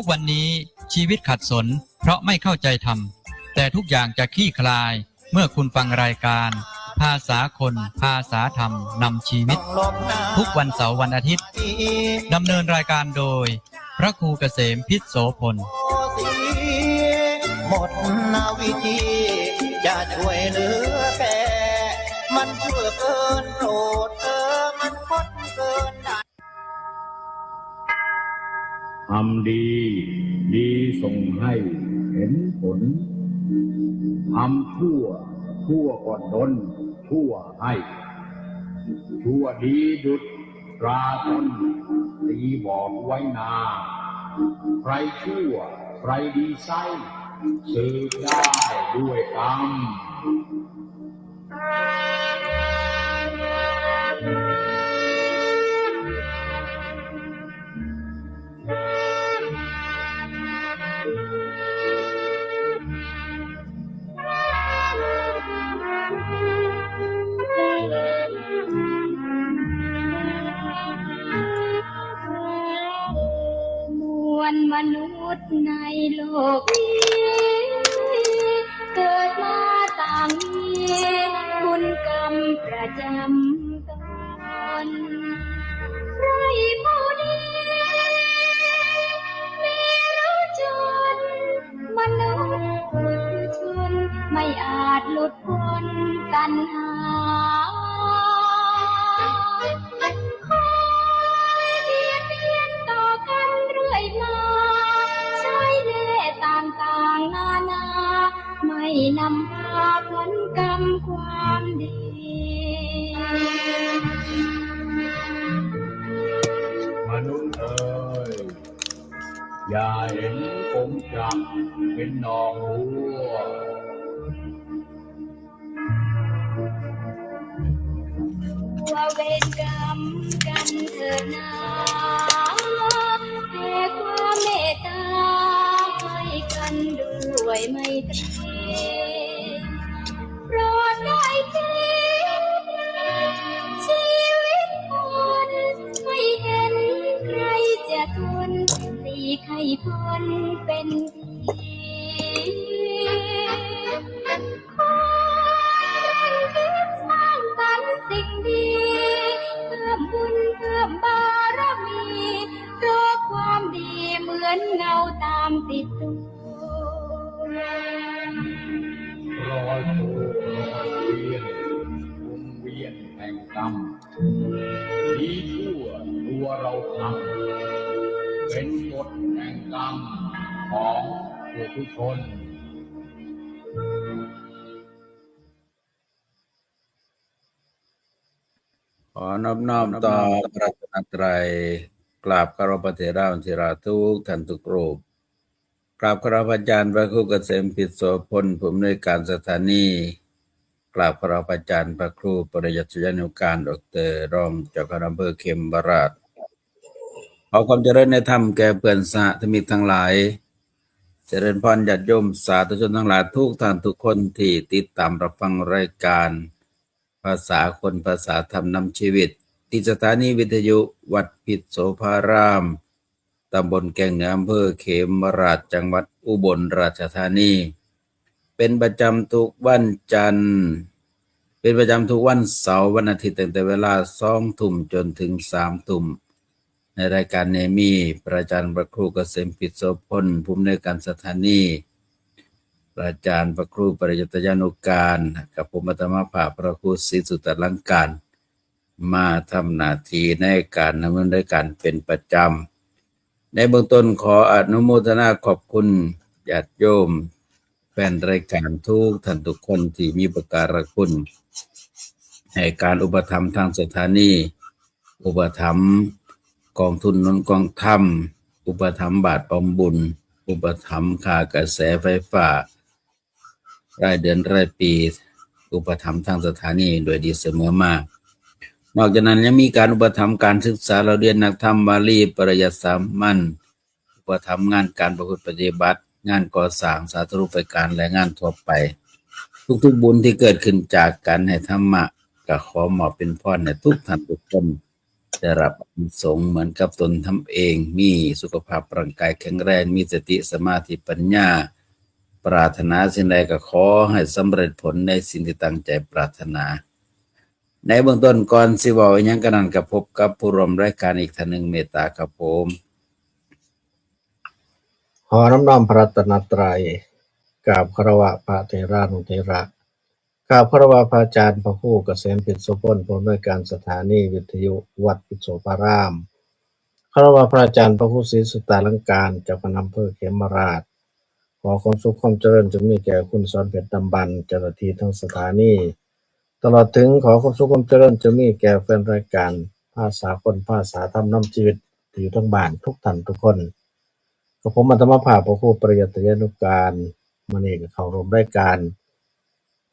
กวันนี้ชีวิตขัดสนเพราะไม่เข้าใจธรรมแต่ทุกอย่างจะคลี่คลายเมื่อคุณฟังรายการภาษาคนภาษาธรรมนำชีวิตทุกวันเสาร์วันอาทิตย์ดำเนินรายการโดยพระครูเกษมพิษโสพลหมดนาวิธีจะช่วยเหลือแกมันชั่วเกินโปรดมันคดเกินทำดีดีส่งให้เห็นผลทำชั่วชั่วก็ดลชั่วให้ชั่วดีดุจตราตนตีบอกไว้นาใครชั่วใครดีไซสืบได้ด้วยกรรมมนุษย์ในโลกนี้เกิดมาต่างมีบุญกรรมประจำตนใครผู้ดีมีรู้จนมนุษย์ปุถุชนไม่อาจหลุดพ้นตัณหาต่างๆนานาไม่นำพาผลกรรมความดีมนุษย์เอ๋ยอย่าเห็นกงจักรเป็นหนองบัวว่าเวรกรรมกันเถิดนาแต่ความเมตตากันด้วยไมตรีโปรดได้คิดชีวิตคนไม่เห็นใครจะทนตีใครพ้นเป็นดีขอคิดสร้างสรรค์สิ่งดีเพิ่มบุญเพิ่มบารมีเพราะความดีเหมือนเงาตามติดตัวรอยตัวเวียนวงเวียนแห่งกรรมดีชั่วตัวเราทำเป็นกฎแห่งกรรมของทุกคนขอนอบน้อมต่อพระรัตนตรัยกราบคารวะพระเถระวชิราทุกท่านทุกรูปกราบคารวะอาจารย์พระครูเกษมพิษโสพลผู้อำนวยการสถานีกราบคารวะอาจารย์พระครูปริยัติยานุการดร.รองเจ้าคณะอำเภอเขมราชขอความเจริญในธรรมแก่เพื่อนสหธรรมิกทั้งหลายเจริญพรญาติโยมสาธุชนทั้งหลายทุกท่านทุกคนที่ติดตามรับฟังรายการภาษาคนภาษาธรรมนำชีวิตที่สถานีวิทยุวัดพิษโสภารามตำบลแก่งเหนืออำเภอเขมราชจังหวัดอุบลราชธานีเป็นประจำทุกวันจันทร์เป็นประจำทุกวันเสาร์วันอาทิตย์ตั้งแต่เวลา 20:00 นจนถึง 3:00 นในรายการเนมีพระอาจารย์พระครูเกษมพิษโสพลผู้อำนวยการสถานีพระอาจารย์พระครูปริยัติยานุการกับผมอาตมาภาพพระครูศรีสุตลังการมาทำหน้าที่ในการดำเนินรายการเป็นประจำในเบื้องต้นขออนุโมทนาขอบคุณญาติโยมแฟนรายการทุกท่านทุกคนที่มีอุปการะคุณให้การอุปถัมภ์ทางสถานีอุปถัมภ์กองทุนนนกองธรรมอุปถัมภ์บาทปอมบุญอุปถัมภ์ค่ากระแสไฟฟ้ารายเดือนรายปีอุปถัมภ์ทางสถานีโดยดีเสมอมานอกจากนั้นยังมีการอุปถัมภ์การศึกษาเราเรียนนักธรรมบาลีปริยัติสามัญอุปถัมภ์งานการประพฤติปฏิบัติงานก่อสร้างสาธารณูปการและงานทั่วไปทุกๆบุญที่เกิดขึ้นจากการให้ธรรมะก็ขอมอบเป็นพรให้ทุกท่านทุกคน ได้รับอานิสงส์เหมือนกับตนทำเอง มีสุขภาพร่างกายแข็งแรงมีสติสมาธิปัญญาปรารถนาสิ่งใดก็ขอให้สำเร็จผลในสิ่งที่ตั้งใจปรารถนา ในเบื้องต้นก่อนสิเว้าอิหยังกันนั้นก็พบกับผู้ร่วมรายการอีกท่านหนึ่งเมตตาครับผม ขอน้อมพระรัตนตรัยกราบคารวะพระเถรานุเถระกราบคารวะพระอาจารย์พระครูเกษมพิตรโสพลผู้อำนวยการสถานีวิทยุวัดปิโสภารามคารวะพระอาจารย์พระครูศรีสุตตาลังการเจ้าคณะอำเภอเขมราชขอความสุขความเจริญจงมีแก่คุณสอนเพชรดำบรรพ์เจ้าหน้าที่ทั้งสถานีตลอดถึงขอความสุขความเจริญจงมีแก่แฟนรายการภาษาคนภาษาธรรมนำชีวิตที่อยู่ทั้งบ้านทุกท่านทุกคนกับผมอัตมภาพพระครูปริยัติยานุการมื้อนี้ก็เข้าร่วมรายการ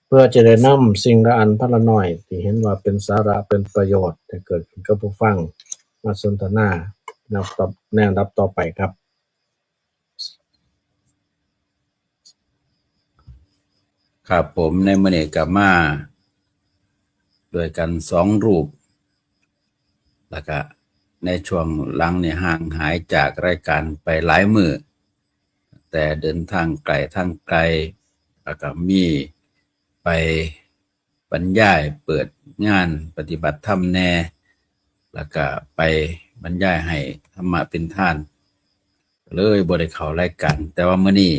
เพื่อจะได้นำสิ่งละอันพละน้อยที่เห็นว่าเป็นสาระเป็นประโยชน์ให้เกิดขึ้นกับผู้ฟังมาสนทนาแนวรับต่อไปครับครับผมในมื้อนี้ก็มาด้วยกัน2รูปแล้วก็ในช่วงหลังนี่ห่างหายจากรายการไปหลายมื้อแต่เดินทางไกลแล้วก็มีไปบรรยายเปิดงานปฏิบัติธรรมแน่แล้วก็ไปบรรยายให้ธรรมะเป็นทานเลยบ่ได้เข้ารายการแต่ว่ามื้อนี้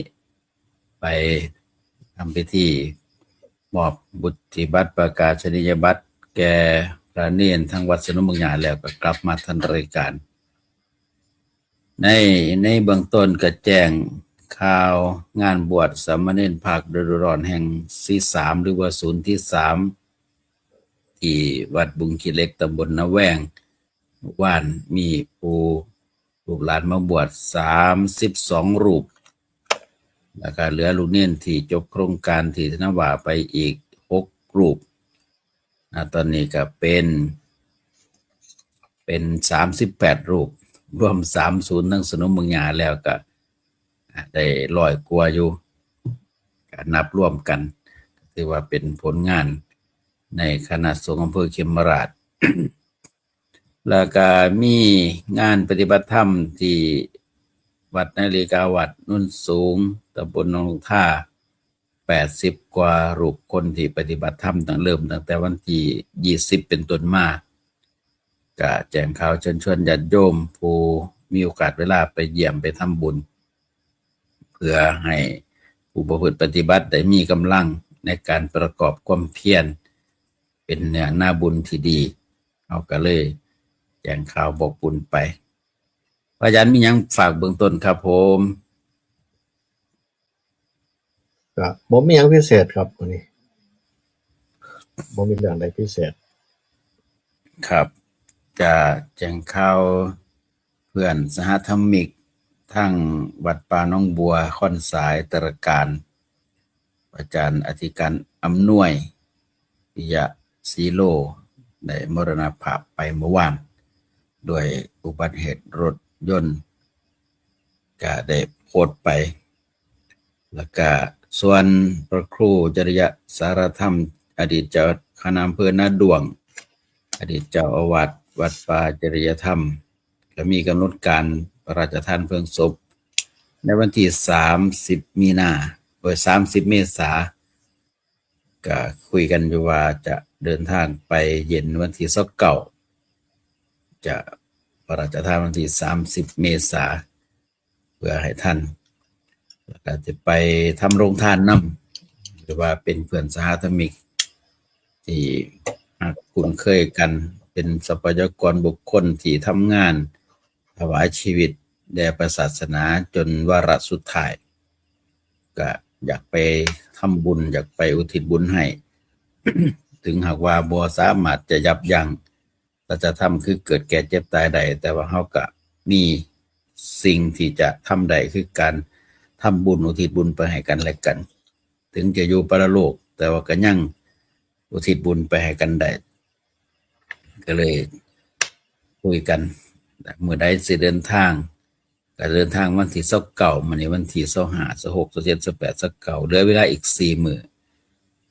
ไปทำพิธีมอบบุตริบัตรประกาศนียบัตรแก่พระเนนทางวัดสนุมบางหยาแล้วก็กลับมาทันรายการในเบื้องต้นก็แจ้งข่าวงานบวชสามเณรภาคฤดูร้อนแห่งที่3หรือว่าศูนย์ที่3ที่วัดบุงขี้เหล็กตำบลนาแวงว่านมีผู้ลูกหลานมาบวช32รูปแล้วก็เหลือลูกเนนที่จบโครงการที่ธนว่าไปอีก6รูปตอนนี้ก็เป็น38รูปรวม30ทั้งสนุมเมืองหยาแล้วก็ได้100กว่าอยู่ก็นับรวมกันถือว่าเป็นผลงานในคณะสงฆ์อำเภอเขมราช แล้วก็มีงานปฏิบัติธรรมที่วัดนาฬิกาวัดนุ่นสูงตำบลหนองลุงท่า80กว่ารูปคนที่ปฏิบัติธรรมตั้งแต่วันที่20เป็นต้นมาก็แจ้งข่าวเชิญชวนญาติโยมผู้มีโอกาสเวลาไปเยี่ยมไปทำบุญเพื่อให้ผู้ประพฤติปฏิบัติได้มีกำลังในการประกอบความเพียรเป็นเนื้อหน้าบุญที่ดีเอาก็เลยแจ้งข่าวบอกบุญไปพระอาจารย์มีหยังฝากเบื้องต้นครับผมก็บ่มีหยังพิเศษครับวันนี้บ่มีเรื่องใดพิเศษครับจะแจ้งข่าวเพื่อนสหธรรมิกทั้งวัดป่าน้องบัวค่อนสายตระการอาจารย์อธิการอำนวยปิยะศรีโลได้มรณภาพไปเมื่อวานด้วยอุบัติเหตุรถยนต์ก็ได้โพสต์ไปแล้วก็ส่วนพระครูจริยสารธรรมอดีตเจ้าคณะอำเภอนาดวงอดีตเจ้าอาวาสวัดป่าจริยธรรมก็มีกำหนดการพระราชทานเพลิงศพในวันที่30มีนาโดย30เมษายนก็คุยกันอยู่ว่าจะเดินทางไปเย็นวันที่29จะพระราชทานวันที่30เมษายนเพื่อให้ท่านแล้วก็จะไปทำโรงทานนำหรือว่าเป็นเพื่อนสหธรรมิกที่คุ้นเคยกันเป็นทรัพยากรบุคคลที่ทำงานถวายชีวิตแด่พระศาสนาจนวาระสุดท้ายก็อยากไปทำบุญอยากไปอุทิศบุญให้ ถึงหากว่าบ่สามารถจะยับยั้งสัจธรรมคือเกิดแก่เจ็บตายได้แต่ว่าเขาก็มีสิ่งที่จะทำได้คือการทำบุญอุทิศบุญไปให้กันและกันถึงจะอยู่ปรโลกแต่ว่าก็ยังอุทิศบุญไปให้กันได้ก็เลยคุยกันเมื่อใดสิเดินทางก็เดินทางวันที่29มื้อนี้วันที่25 26 27 28 29เหลือเวลาอีก4มื้อ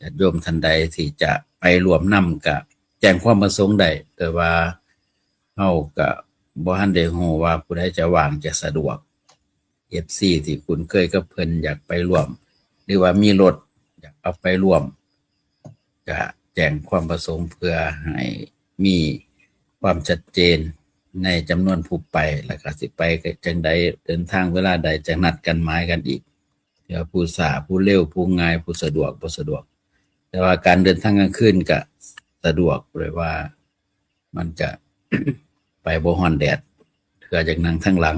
ญาติโยมท่านใดที่จะไปร่วมนำก็แจ้งความประสงค์ได้แต่ว่า เฮาก็บ่ทันได้ฮู้ว่าผู้ใดจะว่างจะสะดวก FC ที่คุ้นเคยกับเพิ่นอยากไปร่วม หรือว่ามีรถอยากเอาไปร่วมก็แจ้งความประสงค์เพื่อให้มีความชัดเจนในจำนวนผู้ไปแล้วก็สิไปจังใดเดินทางเวลาใดจะนัดกันหมายกันอีกเพื่อผู้ช้าผู้เร็วผู้ง่ายผู้สะดวกบ่สะดวกแต่ว่าการเดินทางกลางคืนก็สะดวกเลยว่ามันจะ ไปบ่ร้อนแดดเทื่ออยากนั่งทางหลัง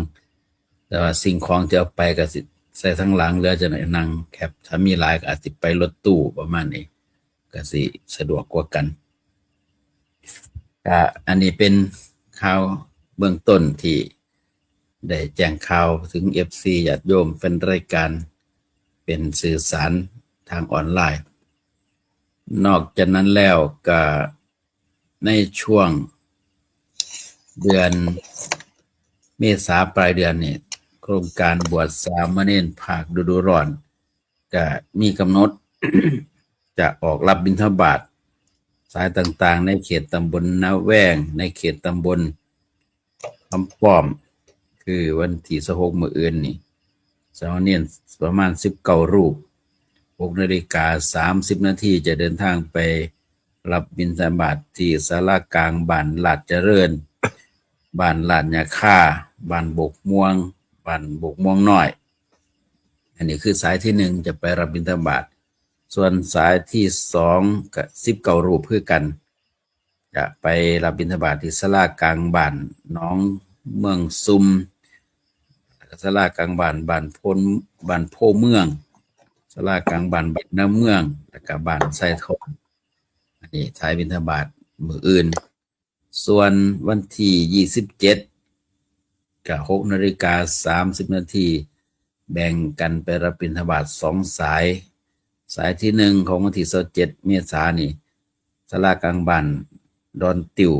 แต่ว่าสิ่งของที่เอาไปก็สิใส่ทางหลังเหลือจะไหนนั่งแคปถ้ามีหลายก็อาจสิไปรถตู้ประมาณนี้ก็สิสะดวกกว่ากันก็อันนี้เป็นข่าวเบื้องต้นที่ได้แจ้งข่าวถึง FC ญาติโยมแฟนรายการเป็นสื่อสารทางออนไลน์นอกจากนั้นแล้วก็ในช่วงเดือนเมษาปลายเดือนนี่โครงการบวชสามเณรภาคฤดูร้อนก็มีกำหนด จะออกรับบิณฑบาตสายต่างๆในเขตตำบลนาแว้งในเขตตำบลคำป้อมคือวันที่16มื้ออื่นนี่สามเณรประมาณ19รูป6:30 นาทีจะเดินทางไปรับบิณฑบาตที่ศาลากลางบ้านลาดเจริญบ้านลาดยาค่าบ้านบกม่วงบ้านบกม่วงน้อยอันนี้คือสายที่1จะไปรับบิณฑบาตส่วนสายที่2ก็19รูปคือกันจะไปรับบิณฑบาตที่ศาลากลางบ้านหนองเมืองซุมศาลากลางบ้านบ้านโพเมืองศาลากลางบ้านบ้านน้ำเมืองแล้วก็บ้านไซทองอันนี้สายบิณฑบาตมื้ออื่นส่วนวันที่27ก็6:30 นาทีแบ่งกันไปรับบิณฑบาต2สายสายที่1ของวันที่27เมษายนนี่ศาลากลางบ้านดอนติว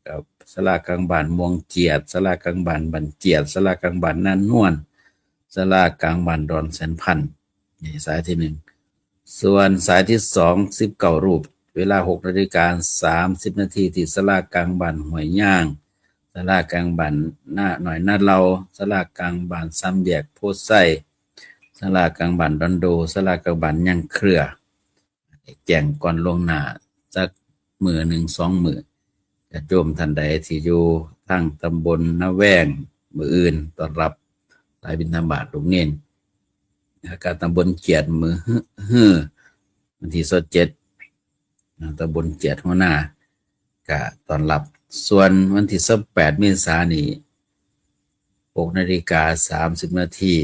กับศาลากลางบ้านม่วงเจียดศาลากลางบ้านบันเจียดศาลากลางบ้านนานวลศาลากลางบ้านดอนแสนพันนี่สายที่1ส่วนสายที่2 19รูปเวลา 6:30 นาทีที่ศาลากลางบ้านห้วยย่างศาลากลางบ้านหน้าหน่อยนาเราศาลากลางบ้านซ้ำแยกโพไส้ศาลากลางบ้านดอนโดศาลากลางบ้านยังเครือแจ้งก่อนล่วงหน้าจักมื้อ1 2มื้อญาติโยมท่านใดที่อยู่ทางตำบลนาแว้งมื้ออื่นต้อนรับสายบิณฑบาตลูกเนนการตำบลเกียรติมื้อฮื้อวันที่27ตำบลเกียรติหัวหน้าก็ต้อนรับส่วนวันที่18เมษายนนี้6:30 นาที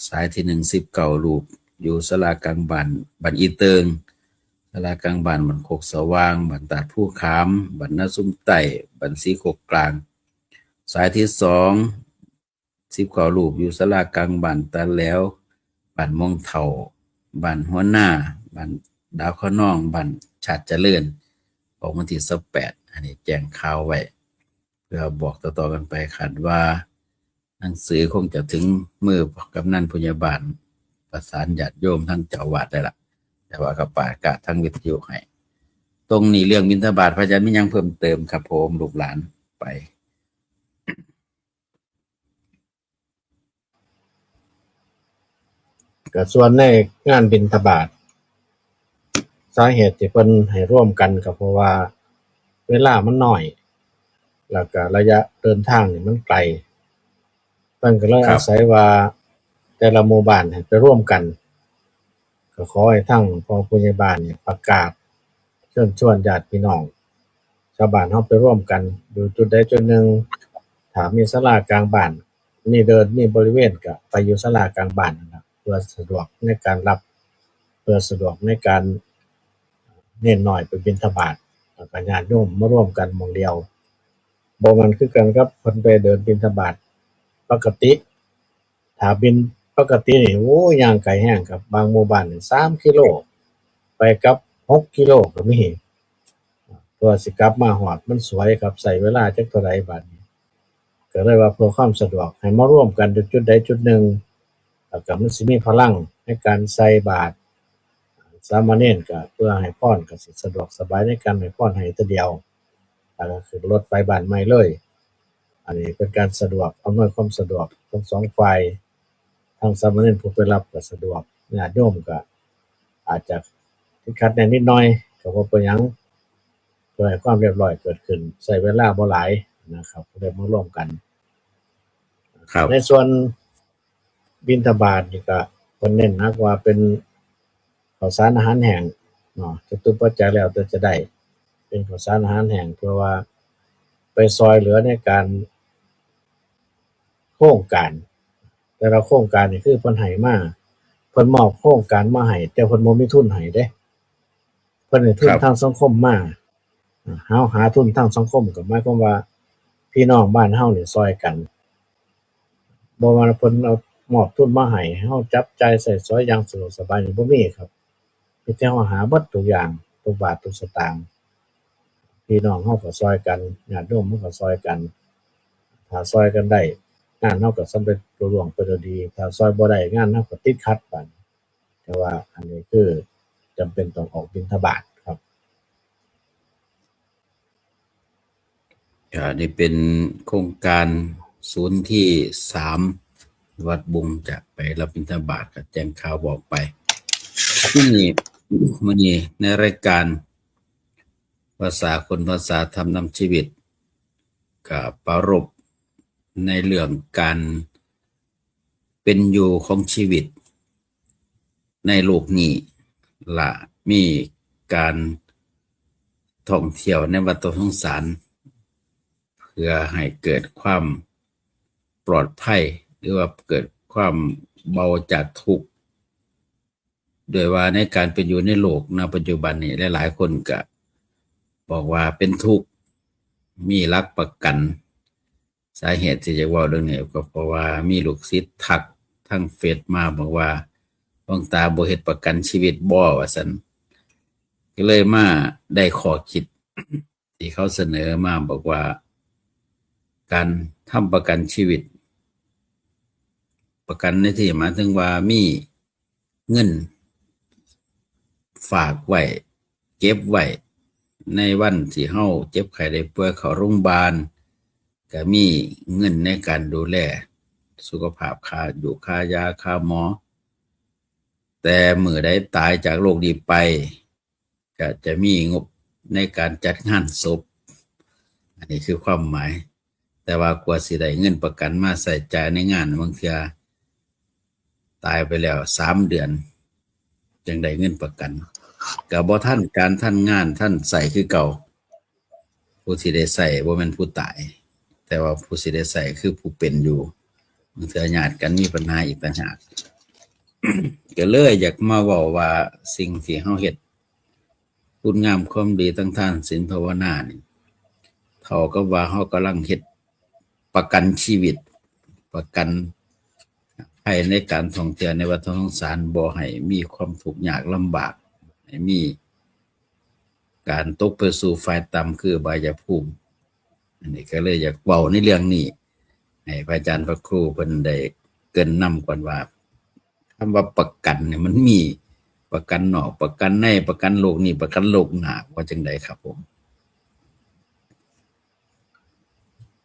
สายที่19รูปอยู่ศาลากลางบ้านบ้านอีเติงศาลากลางบ้านบ้านโคกสว่างบ้านตาดผู้ขามบ้านนาซุมใต้บ้านสีโคกกลางสายที่2 19รูปอยู่ศาลากลางบ้านตาแหล้วบ้านม่วงเฒ่าบ้านหัวหน้าบ้านดาวขะนองบ้านชาติเจริญของวันที่18อันนี้แจ้งข่าวไว้เพื่อบอกต่อๆกันไปคาดว่าหนังสือคงจะถึงมือกำนันผู้ใหญ่บ้านประสานญาติโยมทั้งเจ้าอาวาสได้ละแต่ว่าก็ประกาศทางวิทยุให้ตรงนี้เรื่องบิณฑบาตพระอาจารย์มีหยังเพิ่มเติมครับผมลูกหลานไปก็ส่วนในงานบิณฑบาตสาเหตุที่เพิ่นให้ร่วมกันก็เพราะว่าเวลามันน้อยแล้วก็ระยะเดินทางนี่มันไกลเพิ่นก็เลยอาศัยว่าแต่ละหมู่บ้านให้ไปร่วมกันก็ขอให้ทั้งพ่อผู้ใหญ่บ้านเนี่ยประกาศเชิญชวนญาติพี่น้องชาวบ้านเฮาไปร่วมกันอยู่จุดใดจุดหนึ่งถ้ามีศาลากลางบ้านมีบริเวณก็ไปอยู่ศาลากลางบ้านนั่นล่ะเพื่อสะดวกในการรับเพื่อสะดวกในการเน้นน้อยไปบิณฑบาตแล้วก็ญาติโยมมาร่วมกันหม้องเดียวบ่แม่นคือกันกับเพิ่นไปเดินบิณฑบาตปกติถ้าบิณปกตินี่โอ้ย่างไกลแฮงครับบางหมู่บ้านนี่3กิโลไปกลับ6กิโลก็มีเพื่อสิกลับมาฮอดมันสวยครับใช้เวลาจักเท่าใดบัดนี้ก็เลยว่าเพื่อความสะดวกให้มาร่วมกันจุดใดจุดหนึ่งแล้วก็มันสิมีพลังในการใส่บาตรสามเณรก็เพื่อให้พรก็สิสะดวกสบายในการให้พรให้แต่เดียว แล้วก็ขึ้นรถไปบ้านใหม่เลย อันนี้เป็นการสะดวกอำนวยความสะดวกทั้งสองฝ่ายทางสามเณรผู้ไปรับก็สะดวกญาติโยมก็อาจจะติดขัดแหน่นิดหน่อยก็บ่เป็นหยังเพื่อให้ความเรียบร้อยเกิดขึ้นใช้เวลาบ่หลายนะครับได้มาร่วมกัน ครับ ในส่วนบิณฑบาตนี่ก็เพิ่นเน้นหนักว่าเป็นข้าวสารอาหารแห้งเนาะจตุปัจจัยแล้วแต่จะได้เป็นข้าวสารอาหารแห้งเพื่อว่าไปซอยเหลือในการโครงการแต่ละโครงการนี่คือเพิ่นให้มาเพิ่นมอบโครงการมาให้แต่เพิ่นบ่มีทุนให้เด้เพิ่นให้ทุนทางสังคมมาเฮาหาทุนทางสังคมก็หมายความว่าพี่น้องบ้านเฮานี่ซอยกันบ่ว่าเพิ่นเอามอบทุนมาให้เฮาจับจ่ายใช้สอยอย่างสะดวกสบายนี่บ่มีครับมีแต่เฮาหาเบิดทุกอย่างทุกบาททุกสตางค์พี่น้องเฮาก็ซอยกันญาติโยมเฮาก็ซอยกันถ้าซอยกันได้งานเฮาก็สำเร็จรุ่งเรืองไปด้วยดีถ้าซอยบ่ได้งานเฮาก็ติดขัดบัดแต่ว่าอันนี้คือจำเป็นต้องออกบิณฑบาตครับ นี่เป็นโครงการศูนย์ที่3วัดบุงจะไปรับบิณฑบาตก็แจ้งข่าวบอกไปที่นี่มื้อนี้ในรายการภาษาคนภาษาธรรมนำชีวิตก็ปรารภในเรื่องการเป็นอยู่ของชีวิตในโลกนี้ละมีการท่องเที่ยวในวัฏสงสารเพื่อให้เกิดความปลอดภัยหรือว่าเกิดความเบาจากทุกข์โดยว่าในการเป็นอยู่ในโลกณปัจจุบันนี้หลายๆคนก็บอกว่าเป็นทุกข์มีหลักประกันสาเหตุที่จะเว้าเรื่องนี้ก็เพราะว่ามีลูกศิษย์ทักทางเฟซมาบอกว่าหลวงตาบ่เฮ็ดประกันชีวิตบ่ว่าซั่นก็เลยมาได้ข้อคิด ที่เขาเสนอมาบอกว่าการทำประกันชีวิตประกันในที่หมายถึงว่ามีเงินฝากไว้เก็บไว้ในวันที่เฮาเจ็บไข้ได้ป่วยเข้าโรงพยาบาลก็มีเงินในการดูแลสุขภาพค่าอยู่ค่ายาค่าหมอแต่มื้อใดตายจากโรคนี้ไปก็จะมีงบในการจัดงานศพอันนี้คือความหมายแต่ว่ากว่าสิได้เงินประกันมาใส่จ่ายในงานบางเทื่อตายไปแล้ว3 เดือนจึงได้เงินประกันก็บ่ทันการทันงานทันใส่คือเก่าผู้ที่ได้ใส่บ่แม่นผู้ตายแต่ว่าผู้ที่ได้ใส่คือผู้เป็นอยู่บางเทื่อญาติกันมีปัญหาอีกต่างหาก ก็เลยอยากมาเว้าว่าสิ่งที่เฮาเฮ็ดคุณงามความดีทั้งทานศีลภาวนานี่เท่ากับว่าเฮากำลังเฮ็ดประกันชีวิตประกันให้ในการท่องเที่ยวในวัฏสงสารบ่ให้มีความทุกข์ยากลำบากให้มีการตกไปสู่ฝ่ายต่ำคืออบายภูมิอันนี้ก็เลยอยากเว้าในเรื่องนี้ให้พระอาจารย์พระครูเพิ่นได้เกริ่นนำก่อนว่าคำว่าประกันเนี่ยมันมีประกันนอกประกันในประกันโลกนี้ประกันโลกหน้าว่าจังไดครับผม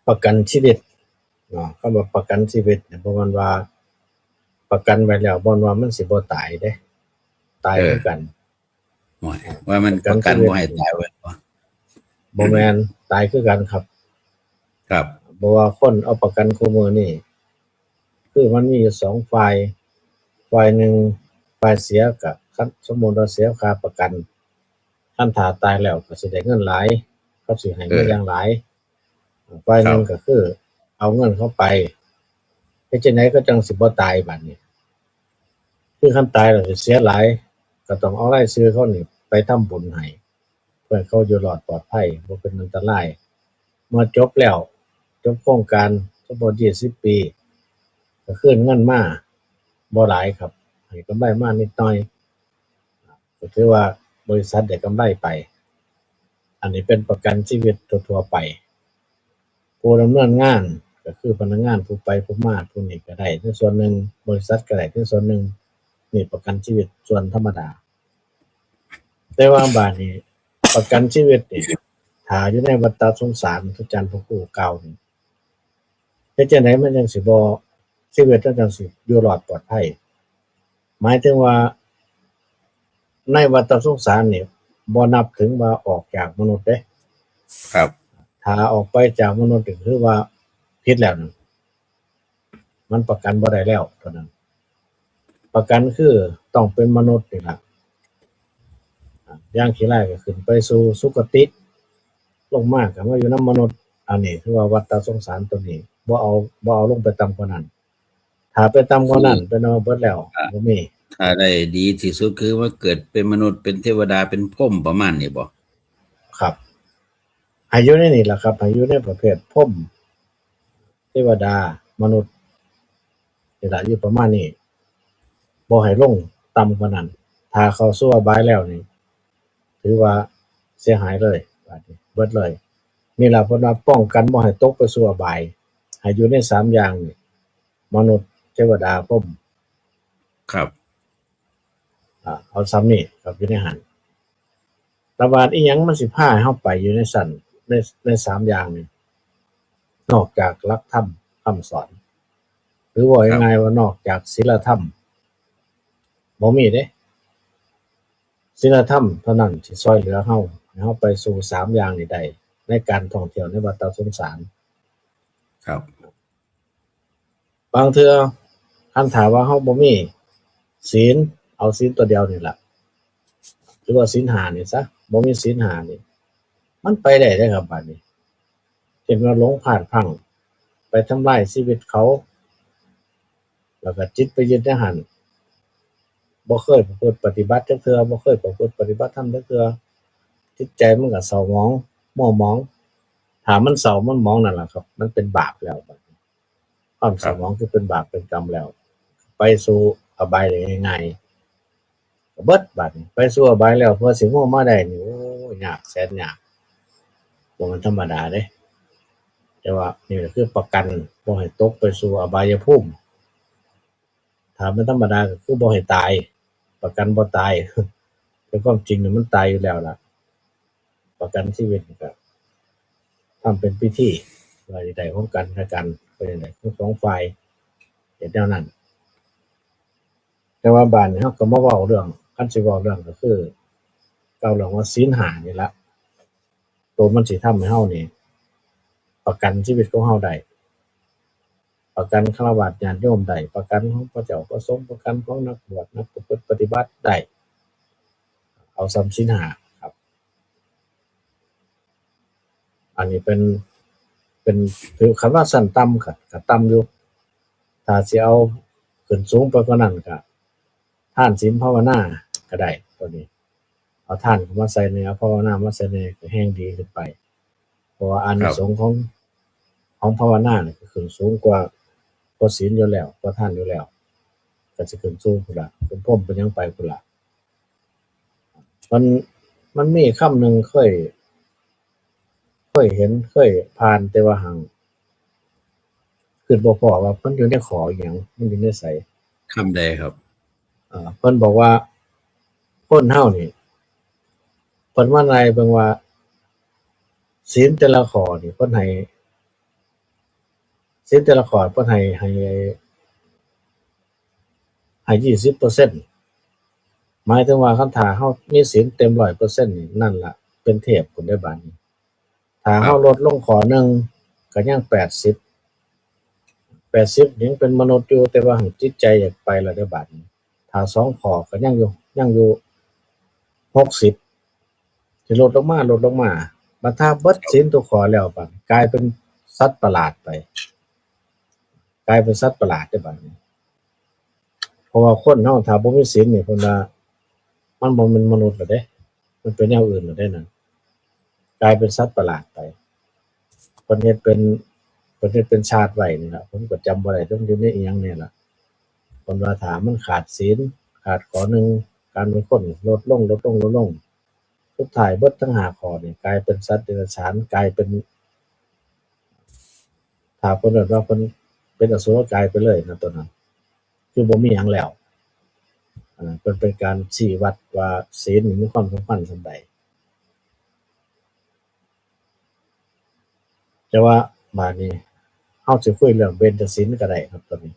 ประกันชีวิตคำว่าประกันชีวิตเนี่ยบ่แม่นว่าประกันไว้แล้วบ่ว่ามันสิบ่ตายเด้ตายคือกัน ว่ามันประกันบ่ให้ตายไว้บ่ บ่แม่นตายคือกันครับ ครับ บ่ว่าคนเอาประกันคุมื้อนี้คือมันมีอยู่2ฝ่ายฝ่ายหนึ่งฝ่ายเสียก็คันสมมุติว่าเสียค่าประกันคันถ้าตายแล้วก็สิได้เงินหลายเขาสิให้เงินอย่างหลายฝ่ายหนึ่งก็คือเอาเงินเข้าไปเฮ็ดจังได๋ก็จังสิบ่ตายบัดนี้คือคันตายแล้วสิเสียหลายก็ต้องเอารายชื่อเขานี่ไปทำบุญให้เพื่อเขาอยู่รอดปลอดภัยบ่เป็นอันตรายเมื่อจบแล้วจบโครงการสมมุติ20 ปีก็คืนเงินมาบ่หลายครับให้กำไรมานิดหน่อยก็ถือว่าบริษัทได้กำไรไปอันนี้เป็นประกันชีวิตทั่วๆไปผู้ดำเนินงานก็คือพนักงานผู้ไปผู้มาผู้นี้ก็ได้ในส่วนหนึ่งบริษัทก็ได้ในส่วนหนึ่งนี่ประกันชีวิตส่วนธรรมดาแต่ว่าบาดนี้ประกันชีวิตนี่ถ ถ้าอยู่ในวัฏสงสารทุกจันทร์พระครูกล่าวนี่เฮ็ดจังไดมันจังสิบ่ชีวิตมันจังสิอยู่รอดปลอดภัยหมายถึงว่าในวัฏสงสารนี่บ่นับถึงว่าออกจากมนุษย์เด้ ครับ ถ้าออกไปจากมนุษย์ก็คือว่าผิดแล้วนั่นมันประกันบ่ได้แล้วเท่านั้นประกันคือต้องเป็นมนุษย์นี่ล่ะอย่างขี้ร้ายก็ขึ้นไปสู่สุคติลงมาก็มาอยู่นำมนุษย์อันนี้คือว่าวัฏสงสารตัวนี้บ่เอาลงไปต่ำกว่านั้นถ้าไปต่ำกว่านั้นเป็นเอาเบิดแล้วบ่มี ถ้าได้ดีที่สุดคือว่าเกิดเป็นมนุษย์เป็นเทวดาเป็นพรหมประมาณนี้บ่ ครับให้อยู่ในนี่ล่ะครับให้อยู่ในประเภทพรหมเทวดามนุษย์นี่ล่ะอยู่ประมาณนี้บ่ให้ลงต่ำกว่านั้นถ้าเข้าสู่อบายแล้วนี่ถือว่าเสียหายเลยบัดนี้เบิดเลยนี่ล่ะเพิ่นว่าป้องกันบ่ให้ตกไปสู่อบายให้อยู่ในสามอย่างนี่มนุษย์เทวดาพรหม ครับ เอาซ้ำนี่ครับอยู่ในหันแต่ว่าอีหยังมันสิพาให้เฮาไปอยู่ในสั่นในสามอย่างนี่นอกจากหลักธรรมคำสอน หรือว่าง่ายๆว่านอกจากศีลธรรมบ่มีเด้ศีลธรรมเท่านั้นที่ช่วยเหลือเฮาให้เฮาไปสู่สามอย่างนี้ได้ในการท่องเที่ยวในวัฏสงสาร ครับ บางเทื่อคันถามว่าเฮาบ่มีศีลเอาศีลตัวเดียวนี่ล่ะหรือว่าศีล5นี่ซะบ่มีศีล5นี่มันไปได้เด้อครับบัดนี้เช่นว่าหลงพลาดพลั้งไปทำลายชีวิตเขาแล้วก็จิตไปยึดในหันบ่เคยประพฤติปฏิบัติจักเทื่อบ่เคยประพฤติปฏิบัติธรรมจักเทื่อจิตใจมันก็เศร้าหมองมัวหมองถ้ามันเศร้ามันหมองนั่นล่ะครับมันเป็นบาปแล้วบัดนี้ความเศร้าหมองคือเป็นบาปเป็นกรรมแล้วไปสู่อบายได้ง่ายๆก็เบิดบัดนี้ไปสู่อบายแล้วเพื่อสิโง่มาได้นี่โอ้ยยากแสนยากบ่แม่นธรรมดาเด้แต่ว่านี่ก็คือประกันบ่ให้ตกไปสู่อบายภูมิถ้ามันธรรมดาก็คือบ่ให้ตายประกันบ่ตาย แต่ความจริงนี่มันตายอยู่แล้วล่ะประกันชีวิตนี่ก็ทำเป็นพิธีว่าสิได้ของกันและกันเป็นจั่งใดทั้งสองฝ่ายเฮ็ดแนวนั้นแต่ว่าบัดนี้เฮาก็มาเว้าเรื่องคันสิเว้าเรื่องก็คือเว้าเรื่องว่าศีล5นี่ล่ะตัวมันสิทำให้เฮานี่ประกันชีวิตของเฮาได้ประกันฆราวาสญาติโยมได้ประกันของพระเจ้าพระสงฆ์ประกันของนักบวชนักประพฤติปฏิบัติได้เอาซ้ำศีล5ครับอันนี้เป็นถือคำว่าชั้นต่ำก็ต่ำอยู่ถ้าสิเอาขึ้นสูงไปกว่านั้นก็ทานศีลภาวนาก็ได้ตัวนี้เอาทานเข้ามาใส่ในเอาภาวนามาใส่ในก็แฮ่งดีขึ้นไปเพราะว่าอานิสงส์ของภาวนานี่ก็ขึ้นสูงกว่าศีลอยู่แล้วกว่าทานอยู่แล้วก็สิขึ้นสูงพุ่นล่ะเป็นพรหมเป็นหยังไปพุ่นล่ะมันมีคำหนึ่งเคยเห็นเคยผ่านแต่ว่าหั้งคิดบ่พ้อว่ามันอยู่ในขออิหยังมันอยู่ในไส คำใดครับ เพิ่นบอกว่าคนเฮานี่เพิ่นว่าไงเบิ่งว่าศีลแต่ละข้อนี่เพิ่นให้ศีลแต่ละข้อเพิ่นให้20%หมายถึงว่าคันถ้าเฮามีศีลเต็ม100%นี่นั่นล่ะเป็นเทพพุ่นเด้อบัดนี้ถ้าเฮาลดลงข้อหนึ่งก็ยัง80ยังเป็นมนุษย์อยู่แต่ว่าหั้นจิตใจอยากไปแล้วเด้อบัดนี้ถ้า2ข้อก็ยังอยู่60สิลดลงมาบัดถ้าเบิดศีลทุกข้อแล้วบัดกลายเป็นสัตว์ประหลาดไปกลายเป็นสัตว์ประหลาดเด้อบัดนี้เพราะว่าคนเฮาถ้าบ่มีศีลนี่เพิ่นว่ามันบ่แม่นมนุษย์แล้วเด้มันเป็นแนวอื่นแล้วเด้นั่นกลายเป็นสัตว์ประหลาดไปเพิ่นเฮ็ดเป็นชาติไว้นี่ล่ะผมก็จำบ่ได้ต้องอยู่ในอิหยังนี่ล่ะเพิ่นว่าถ้ามันขาดศีลขาดข้อหนึ่งการเป็นคนลดลงสุดท้ายเบิดทั้ง5ข้อนี่กลายเป็นสัตว์เดรัจฉานกลายเป็นถ้าเพิ่นว่าเพิ่นเป็นอสุรกายไปเลยนะตัวนั้นคือบ่มีหยังแล้วเพิ่นเป็นการชี้วัดว่าศีลนี่มีความสำคัญส่ำใด แต่ว่าบาดนี้เฮาสิคุยเรื่องเบญจศีลก็ได้ครับตอนนี้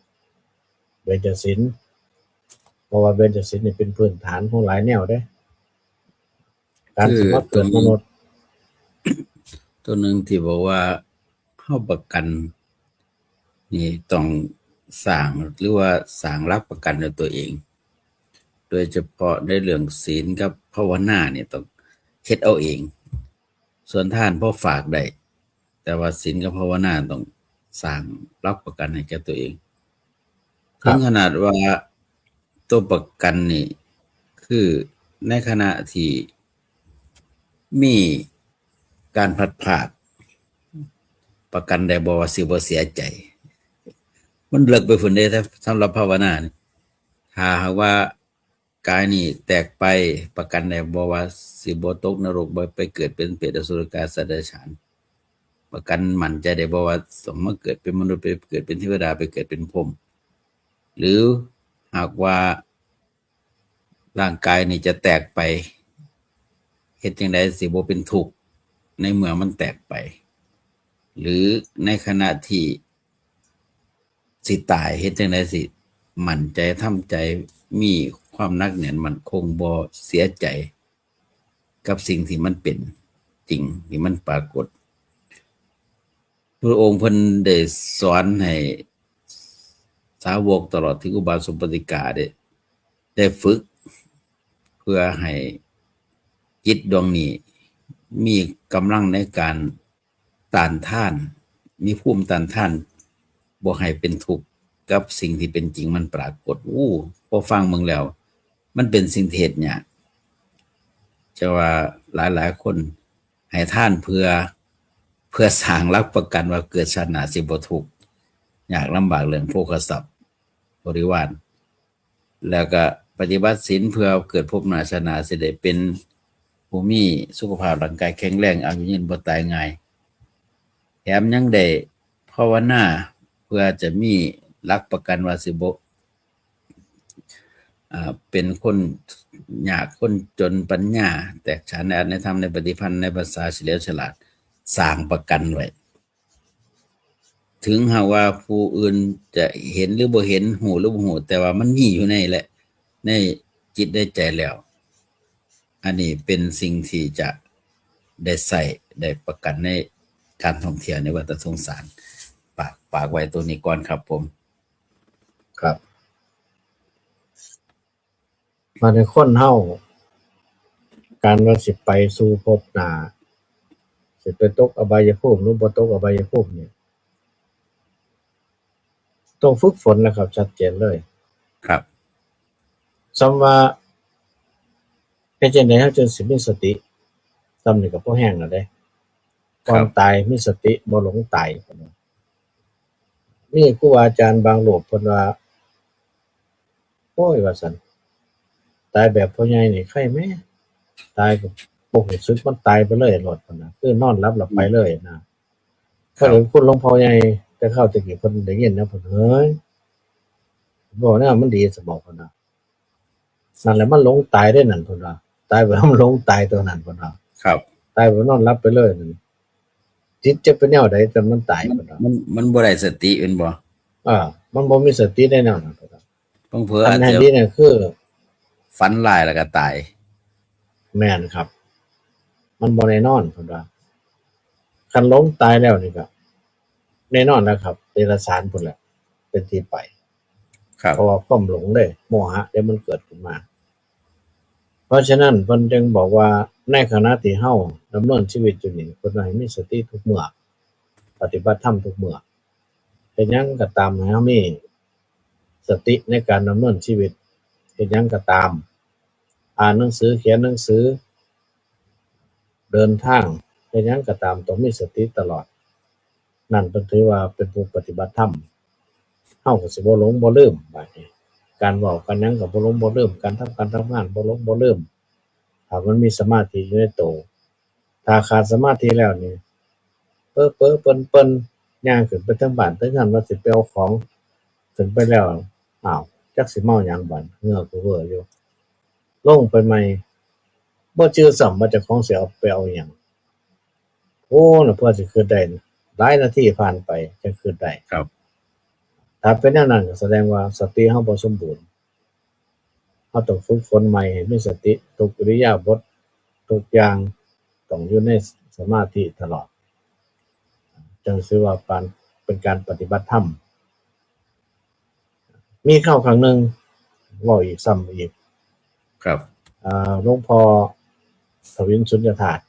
เบญจศีลเพราะว่าเบญจศีลนี่เป็นพื้นฐานของหลายแนวเด้การสิมาเกิดมนุษย์ ตัวหนึ่งที่บอกว่าเข้าประกันนี่ต้องสร้างหรือว่าสร้างรับประกันในตัวเอง โดยเฉพาะในเรื่องศีลกับภาวนาเนี่ยต้องเฮ็ดเอาเอง ส่วนทานพอฝากได้แต่ว่าศีลกับภาวนาต้องสร้างรับประกันให้แก่ตัวเอง ครั ถึ บ งขนาดว่าตัวประกันนี่คือในขณะที่มีการพลัดพรากประกันได้บ่ว่าสิบ่เสียใจ มันเลิกไปพุ่นเด้ถ้าสำหรับภาวนานี่ถ้าหากว่ากายนี่แตกไปประกันได้บ่ว่าสิบ่ตกนรกบ่ไปเกิดเป็นเปรตอสุรกายสัตว์เดรัจฉานประกันมั่นใจได้บ่ว่าต้องมาเกิดเป็นมนุษย์ไปเกิดเป็นเทวดาไปเกิดเป็นพรหมหรือหากว่าร่างกายนี่จะแตกไปเฮ็ดจังได๋สิบ่เป็นทุกข์ในเมื่อมันแตกไป หรือในขณะที่สิตายเฮ็ดจังได๋สิมั่นใจทำใจมีความหนักแน่นมั่นคงบ่เสียใจกับสิ่งที่มันเป็นจริงที่มันปรากฏพระองค์เพิ่นได้สอนให้สาวกตลอดถึงอุบาสกอุบาสิกาได้ฝึกเพื่อให้จิตดวงนี้มีกำลังในการต้านทานมีภูมิต้านทานบ่ให้เป็นทุกข์กับสิ่งที่เป็นจริงมันปรากฏพอฟังมึงแล้วมันเป็นสิ่งที่เฮ็ดยากจะว่าหลายๆคนให้ทานเพื่อสร้างหลักประกันว่าเกิดชาติหน้าสิบ่ทุกข์ยากลำบากเรื่องโภคทรัพย์บริวารแล้วก็ปฏิบัติศีลเพื่อเกิดภพหน้าชาติหน้าสิได้เป็นผู้มีสุขภาพร่างกายแข็งแรงอายุยืนบ่ตายง่ายแถมยังได้ภาวนาเพื่อจะมีหลักประกันว่าสิบ่เป็นคนยากคนจนปัญญาแตกฉานในอาจในธรรมในปฏิพันธ์ในภาษาเฉลียวฉลาดสร้างประกันไว้ถึงหากว่าผู้อื่นจะเห็นหรือบ่เห็นหูหรือบ่หูแต่ว่ามันมีอยู่ในจิตได้ใจแล้วอันนี้เป็นสิ่งที่จะได้ใส่ได้ประกันในการท่องเที่ยวในวัฏสงสารฝากไว้ตัวนี้ก่อนครับผม ครับมาในคนเฮาการว่าสิไปสู่ภพหน้าสิไปตกอบายภูมิหรือบ่ตกอบายภูมิเนี่ยต้องฝึกฝนนะครับชัดเจนเลย ครับ ซ้ำว่าเฮ็ดจังได๋เฮาจึงสิมีสติซ้ำนี่ก็บ่แห้งแล้วเด้ก่อนตายมีสติบ่หลงตายพุ่นน่ะมีครูบาอาจารย์บางรูปเพิ่นว่าโอ้ยว่าซั่นตายแบบพ่อใหญ่นี่ใครแม่ตายก็บ่รู้สึกมันตายไปเลยโลดพุ่นน่ะคือนอนหลับแล้วไปเลยนะถ้าเห็นคุณหลวงพ่อใหญ่แต่คราวตะกี้เพิ่นได้ยินนะเพิ่นเฮ้ยบ่แนวมันดีซะบอกเพิ่นน่ะนั่นแหละมันหลงตายได้นั่นเพิ่นว่าตายแบบมันหลงตายตัวนั้นเพิ่นว่า ครับ ตายแบบนอนหลับไปเลยนั่นจิตจะเป็นแนวใดแต่มันตายเพิ่นว่า มันบ่ได้สติเป็นบ่ มันบ่มีสติได้แนวนั้นเพิ่นว่า เผลอๆ อั อาจ นนั้น จะ ดีเนี่ยคือ ฝันร้ายแล้วก็ตาย แม่นครับ มันบ่แน่นอนเพิ่นว่าคันหลงตายแล้วนี่ก็แน่นอนนะครับเดรัจฉานพุ่นแหละเป็นที่ไป ครับ เพราะว่าความหลงเด้โมหะเดี๋ยวมันเกิดขึ้นมา เพราะฉะนั้นเพิ่นจึงบอกว่าในขณะที่เฮาดำเนินชีวิตอยู่นี่เพิ่นให้มีสติทุกเมื่อปฏิบัติธรรมทุกเมื่อเป็นหยังก็ตามให้เฮามีสติในการดำเนินชีวิตเป็นหยังก็ตามอ่านหนังสือเขียนหนังสือเดินทางเป็นหยังก็ตามต้องมีสติตลอดนั่นเพิ่นถือว่าเป็นผู้ปฏิบัติธรรมเฮาก็สิบ่หลงบ่ลืมบัดนี้การเว้ากันหยังก็บ่หลงบ่ลืมการทำงานบ่หลงบ่ลืมถ้ามันมีสมาธิอยู่ในตัวถ้าขาดสมาธิแล้วนี่เพ้อเปิ้นๆย่างขึ้นไปเทิงบ้านเทิงเรือนว่าสิไปเอาของขึ้นไปแล้วอ้าวจักสิเมาหยังบัดเหงื่อก็เว้ออยู่ลงไปใหม่บ่จื้อซ้ำว่าเจ้าของสิเอาไปเอาหยังโอ้น่ะเพื่อสิขึ้นได้ หลายนาทีผ่านไปจังขึ้นได้ ครับ ถ้าเป็นแนวนั้นก็แสดงว่าสติเฮาบ่สมบูรณ์เฮาต้องฝึกฝนใหม่ให้มีสติทุกอิริยาบถทุกอย่างต้องอยู่ในสมาธิตลอดจังชื่อว่าเป็นการปฏิบัติธรรมมีครั้งหนึ่งเว้าอีกซ้ำอีก ครับ หลวงพ่อทวินสุญญธาตุ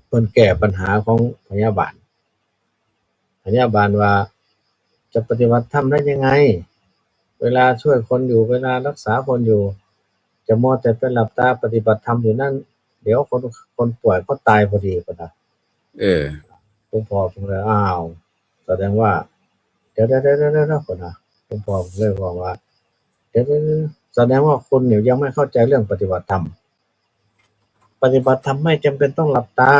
เพิ่นแก้ปัญหาของพยาบาลว่าจะปฏิบัติธรรมได้ยังไงเวลาช่วยคนอยู่เวลารักษาคนอยู่จะมัวแต่ไปหลับตาปฏิบัติธรรมอยู่นั่นเดี๋ยวคนป่วยเขาตายพอดีก็ได้หลวงพ่อผมเลยอ้าวแสดงว่าเดี๋ยวคนนะหลวงพ่อเลยบอกว่าเดี๋ยวแสดงว่าคุณเนี่ยยังไม่เข้าใจเรื่องปฏิบัติธรรมไม่จำเป็นต้องหลับตา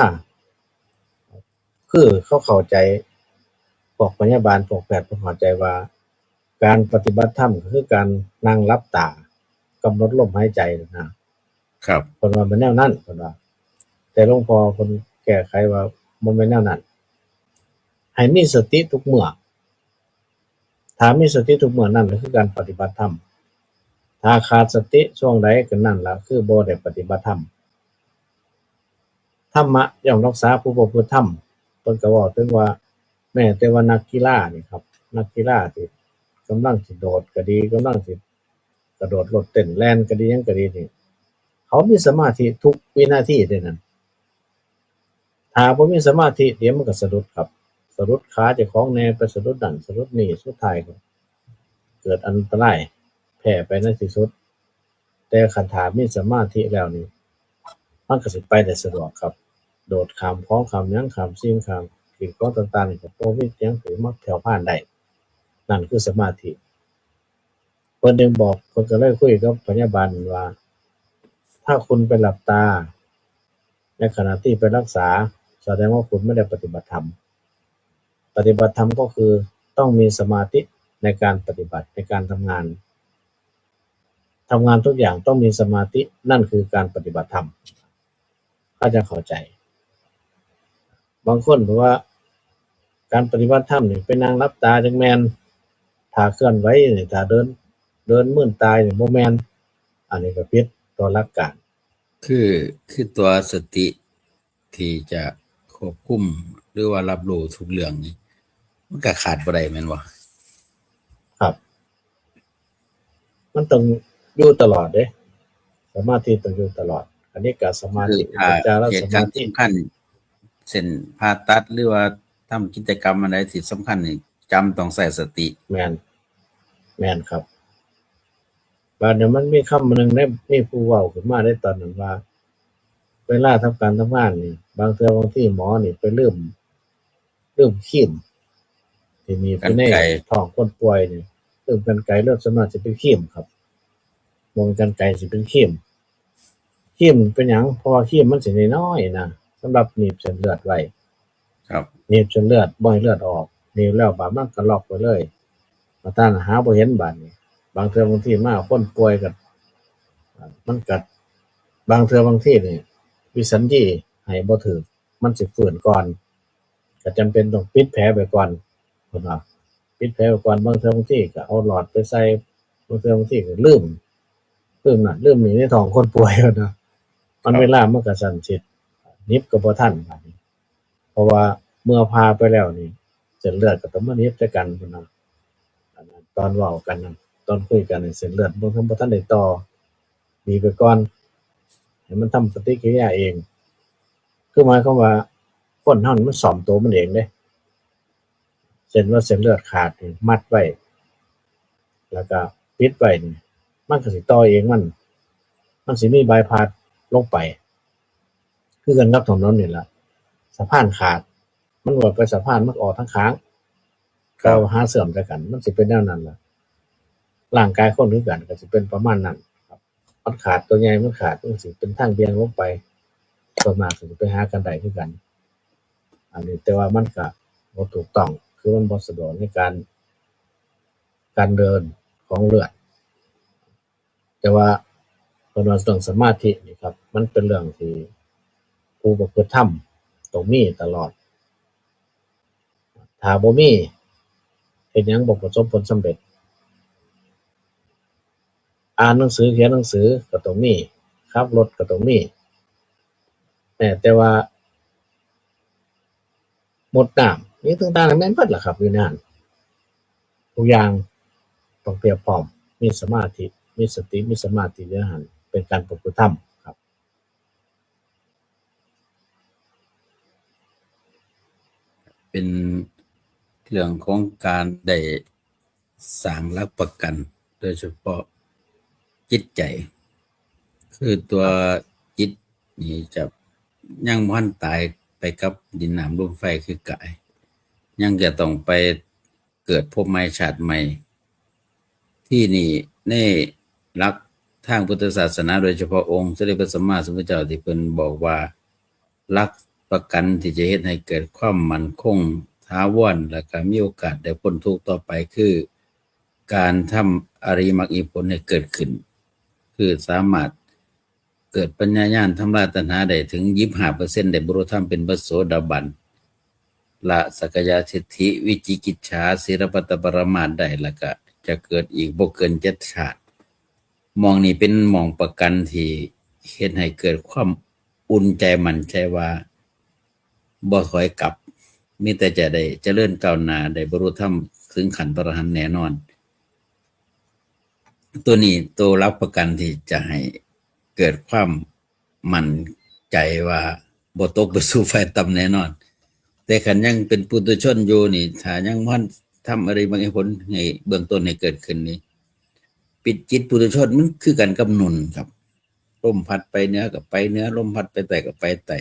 คือเขาเข้าใจพวกพยาบาลพวกแพทย์เข้าใจว่าการปฏิบัติธรรมก็คือการนั่งหลับตากำหนดลมหายใจนะครับเพิ่นว่าเป็นแนวนั้นเพิ่นว่าแต่หลวงพ่อเพิ่นแก้ไขว่าบ่แม่นแนวนั้นให้มีสติทุกเมื่อถ้ามีสติทุกเมื่อนั่นก็คือการปฏิบัติธรรมถ้าขาดสติช่วงใดก็นั่นล่ะคือบ่ได้ปฏิบัติธรรมธรรมะย่อมรักษาผู้ประพฤติธรรมเพิ่นก็เว้าถึงว่าแม้แต่ว่านักกีฬานี่ครับนักกีฬาที่กำลังสิโดดก็ดีกำลังสิกระโดดโลดเต้นแล่นก็ดีหยังก็ดีนี่เขามีสมาธิทุกวินาทีเดะนั้นถ้าบ่มีสมาธิเดี๋ยวมันก็สะดุดครับสะดุดขาเจ้าของแหน่ไปสะดุดนั่นสะดุดนี่สุดท้ายก็เกิดอันตรายแพ้ไปในที่สุดแต่คันถ้ามีสมาธิแล้วนี่มันก็สิไปได้สะดวกครับโดดข้ามของข้ามหยังข้ามสิ่งข้ามสิ่งของต่างๆนี่ก็บ่มีหยังสิมาแผ่วพรานได้นั่นคือสมาธิเพิ่นจึงบอกเพิ่นก็เลยคุยกับพยาบาลว่าถ้าคุณไปหลับตาในขณะที่ไปรักษาแสดงว่าคุณไม่ได้ปฏิบัติธรรมก็คือต้องมีสมาธิในการปฏิบัติในการทำงานทุกอย่างต้องมีสมาธินั่นคือการปฏิบัติธรรมก็จะเข้าใจบางคนบอกว่าการปฏิบัติธรรมนี่ไปนั่งหลับตาจังแม่นถ้าเคลื่อนไหวนี่ถ้าเดินมื่นตายนี่บ่แม่นอันนี้ก็ผิดต่อหลักการคือตัวสติที่จะควบคุมหรือว่ารับรู้ทุกเรื่องนี่มันก็ขาดบ่ได้แม่นบ่ครับมันต้องอยู่ตลอดเด้สมาธิต้องอยู่ตลอดอันนี้ก็สมาธิปัญญาและสมาธิสำคัญเช่นผ่าตัดหรือว่าทำกิจกรรมอะไรที่สำคัญนี่จำต้องใส่สติแม่นครับบัดนี้มันมีคำหนึ่งมีผู้เว้าขึ้นมาในตอนนั้นว่าเวลาทำการทำงานนี่บางเทื่อบางทีหมอนี่ไปลืมครีมที่มีอยู่ในท้องคนป่วยนี่ลืมกรรไกรเลือดส่วนมากสิเป็นครีมครับบ่แม่นกรรไกรสิเป็นครีมเป็นหยังเพราะว่าครีมมันสิน้อยๆนะสำหรับหนีบเส้นเลือดไว้ครับหนีบเส้นเลือดบ่ให้เลือดออกหนีบแล้วบาดมันก็ล็อกไว้เลยมาต้านหาบ่เห็นบาดนี้บางเทื่อบางทีมาคนป่วยก็มันกัดบางเทื่อบางทีนี่วิสัญญีให้บ่ถูกมันสิฟื้นก่อนก็จำเป็นต้องปิดแผลไว้ก่อนพุ่นว่าปิดแผลไว้ก่อนบางเทื่อบางทีก็เอาหลอดไปใส่บางเทื่อบางทีก็ลืมนั่นลืมนี่ในท้องคนป่วยพุ่นน่ะมันเวลามันก็สั่นสินิบก็บ่ทันบาดนี้เพราะว่าเมื่อพาไปแล้วนี่เส้นเลือดก็ต้องมานิบใส่กันพุ่นน่ะอันนั้นตอนเว้ากันนั่นตอนคุยกันนี่เส้นเลือดบ่ทันได้ต่อหนีไปก่อนให้มันทำปฏิกิริยาเองคือหมายความว่าคนเฮานี่มันซ่อมตัวมันเองเด้เช่นว่าเส้นเลือดขาดนี่มัดไว้แล้วก็ปิดไว้นี่มันก็สิต่อเองมันสิมีบายพาสลงไปคือกันกับถนนนี่ล่ะสะพานขาดมันว่าไปสะพานมันออกทั้งข้างก็หาเสื่อมใส่กันมันสิเป็นแนวนั้นล่ะร่างกายคนคือกันก็สิเป็นประมาณนั้นครับมันขาดตัวใหญ่มันขาดมันสิเป็นทางเบี่ยงลงไปส่วนมากสิไปหากันได้คือกันอันนี้แต่ว่ามันก็บ่ถูกต้องคือมันบ่สะดวกในการเดินของเลือดแต่ว่าเพิ่นว่าเรื่องสมาธินี่ครับมันเป็นเรื่องที่ผู้ประพฤติธรรมต้องมีตลอด ถ้าบ่มีเฮ็ดหยังบ่ประสบผลสำเร็จอ่านหนังสือเขียนหนังสือก็ต้องมีขับรถก็ต้องมีแต่ว่าหมดน้ำนี่ต่างๆแม่นเบิดล่ะครับอยู่ในนั้นทุกอย่างต้องเตรียมพร้อมมีสมาธิมีสติมีสมาธิอยู่ในนั้นเป็นการปฏิบัติธรรมครับ เป็นเรื่องของการได้สร้างหลักประกัน โดยเฉพาะจิตใจ คือตัวจิตนี่จะยังบ่ทันตายไปกับดินน้ำลมไฟคือกาย ยังจะต้องไปเกิดภพใหม่ชาติใหม่ ที่นี่ในหลักทางพุทธศาสนาโดยเฉพาะองค์สมเด็จพระสัมมาสัมพุทธเจ้าที่เพิ่นบอกว่าหลักประกันที่จะเฮ็ดให้เกิดความมั่นคงถาวรและก็มีโอกาสได้พ้นทุกข์ต่อไปคือการทำอริยมรรคผลให้เกิดขึ้น คือสามารถเกิดปัญญาญาณทำลายตัณหาได้ถึง 25% ได้บรรลุธรรมเป็นพระโสดาบันละสักกายทิฏฐิวิจิกิจฉาศีลปตปรมาสได้แล้วก็จะเกิดอีกบ่เกิน7ชาติมองนี่เป็นมองประกันที่เฮ็ดให้เกิดความอุ่นใจมั่นใจว่าบ่ถอยกลับมีแต่จะได้เจริญก้าวหน้าได้บรรลุธรรมถึงขั้นพระอรหันต์แน่นอนตัวนี้ตัวรับประกันที่จะให้เกิดความมั่นใจว่าบ่ตกไปสู่ไฟต่ำแน่นอนแต่คันยังเป็นปุถุชนอยู่นี่ถ้ายังบ่ทำอะไรบางผลให้เบื้องต้นให้เกิดขึ้นนี่ปิดจิตปุถุชนมันคือกันกับนุนครับลมพัดไปเหนือก็ไปเหนือลมพัดไปใต้ก็ไปใต้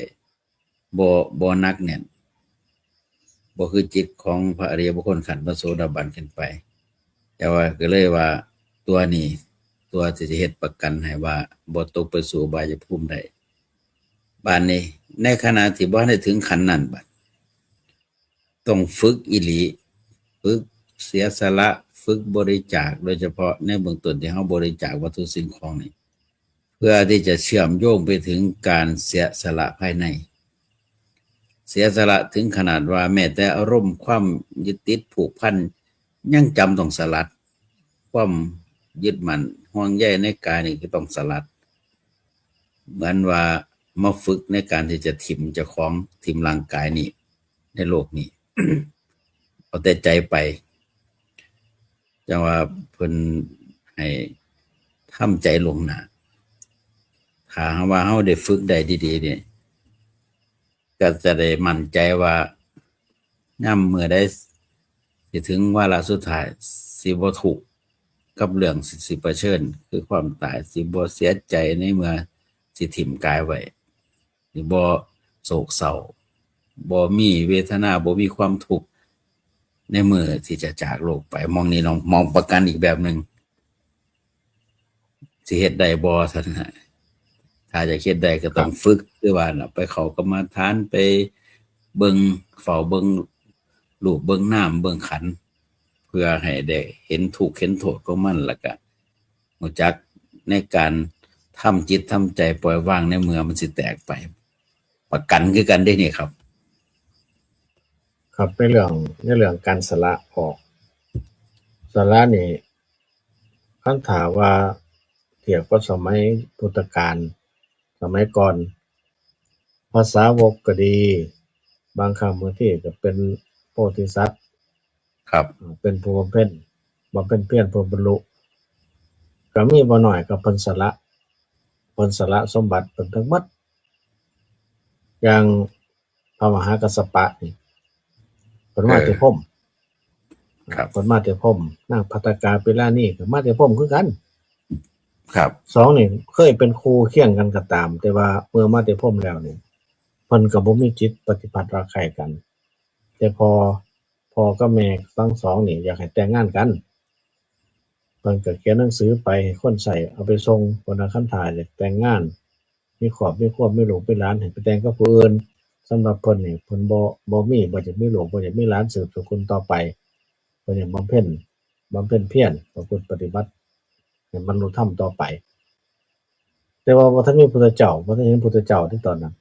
บ่หนักแน่นบ่คือจิตของพระอริยบุคคลขั้นพระโสดาบันขึ้นไปแต่ว่าก็เลยว่าตัวนี้ตัวที่จะเฮ็ดประกันให้ว่าบ่ตกไปสู่อบายภูมิได้บัดนี้ในขณะที่บ่ได้ถึงขั้นนั้นบัดต้องฝึกอีหลีฝึกเสียสละฝึกบริจาคโดยเฉพาะในเบื้องต้นที่เฮาบริจาควัตถุสิ่งของนี่เพื่อที่จะเชื่อมโยงไปถึงการเสียสละภายในเสียสละถึงขนาดว่าแม้แต่อารมณ์ความยึดติดผูกพันยังจำต้องสลัดความยึดมั่นห่วงใยในกายนี่คือต้องสลัดเหมือนว่ามาฝึกในการที่จะถิ่มเจ้าของถิ่มร่างกายนี่ในโลกนี้ เอาแต่ใจไปจังว่าเพิ่นให้ทำใจลงหน้าถ้าว่าเฮาได้ฝึกได้ดีๆเนี่ยก็จะได้มั่นใจว่ายามมื้อใดสิถึงวาระสุดท้ายสิบ่ทุกข์กับเรื่องสิเผชิญคือความตายสิบ่เสียใจในเมื่อสิถิ่มกายไว้สิบ่โศกเศร้าบ่มีเวทนาบ่มีความทุกข์ในมื้อที่จะจากโลกไปมองนี่ลองมองประกันอีกแบบหนึ่งสิเฮ็ดได้บ่ซั่นน่ะถ้าจะเฮ็ดได้ก็ต้องฝึกคือว่าน่ะไปเข้ากรรมฐานไปเบิ่งเฝ้าเบิ่งรูปเบิ่งนามเบิ่งขันธ์เพื่อให้ได้เห็นทุกข์เห็นโทษของมันแล้วก็รู้จักในการทำจิตทำใจปล่อยวางในเมื่อมันสิแตกไปประกันคือกันได้นี่ครับครับในเรื่องการสละออกสละนี่คันถามว่าเทียบกับสมัยพุทธกาลสมัยก่อนภาษาวกก็ดีบางครั้งบางทีก็เป็นโพธิสัตว์ครับเป็นผู้บำเพ็ญเพียรผู้บรรลุก็มีบ่น้อยก็เพิ่นสละสมบัติเพิ่นทั้งหมดอย่างพระมหากัสสปะนี่เพิ่นมาแต่พรหมครับเพิ่นมาแต่พรหมนางภัตตกาปิลานีก็มาแต่พรหมคือกันครับสองนี่เคยเป็นครูเคียงกันก็ตามแต่ว่าเมื่อมาแต่พรหมแล้วนี่เพิ่นก็บ่มีจิตปฏิบัติรักใคร่กันแต่พอกับแม่ทั้งสองนี่อยากให้แต่งงานกันเพิ่นก็เขียนหนังสือไปให้คนใส่เอาไปส่งคนคันถ่ายอยากแต่งงานมีครอบมีครัวมีลูกมีหลานให้ไปแต่งกับผู้อื่นสำหรับเพิ่นนี่เพิ่นบ่มีบ่อยากมีลูกบ่อยากมีหลานสืบสกุลต่อไปเพิ่นอยากบำเพ็ญเพียรประพฤติปฏิบัติให้บรรลุธรรมต่อไปแต่ว่าบ่ทันมีพุทธเจ้าบ่ทันเห็นพุทธเจ้าที่ตอนนั้น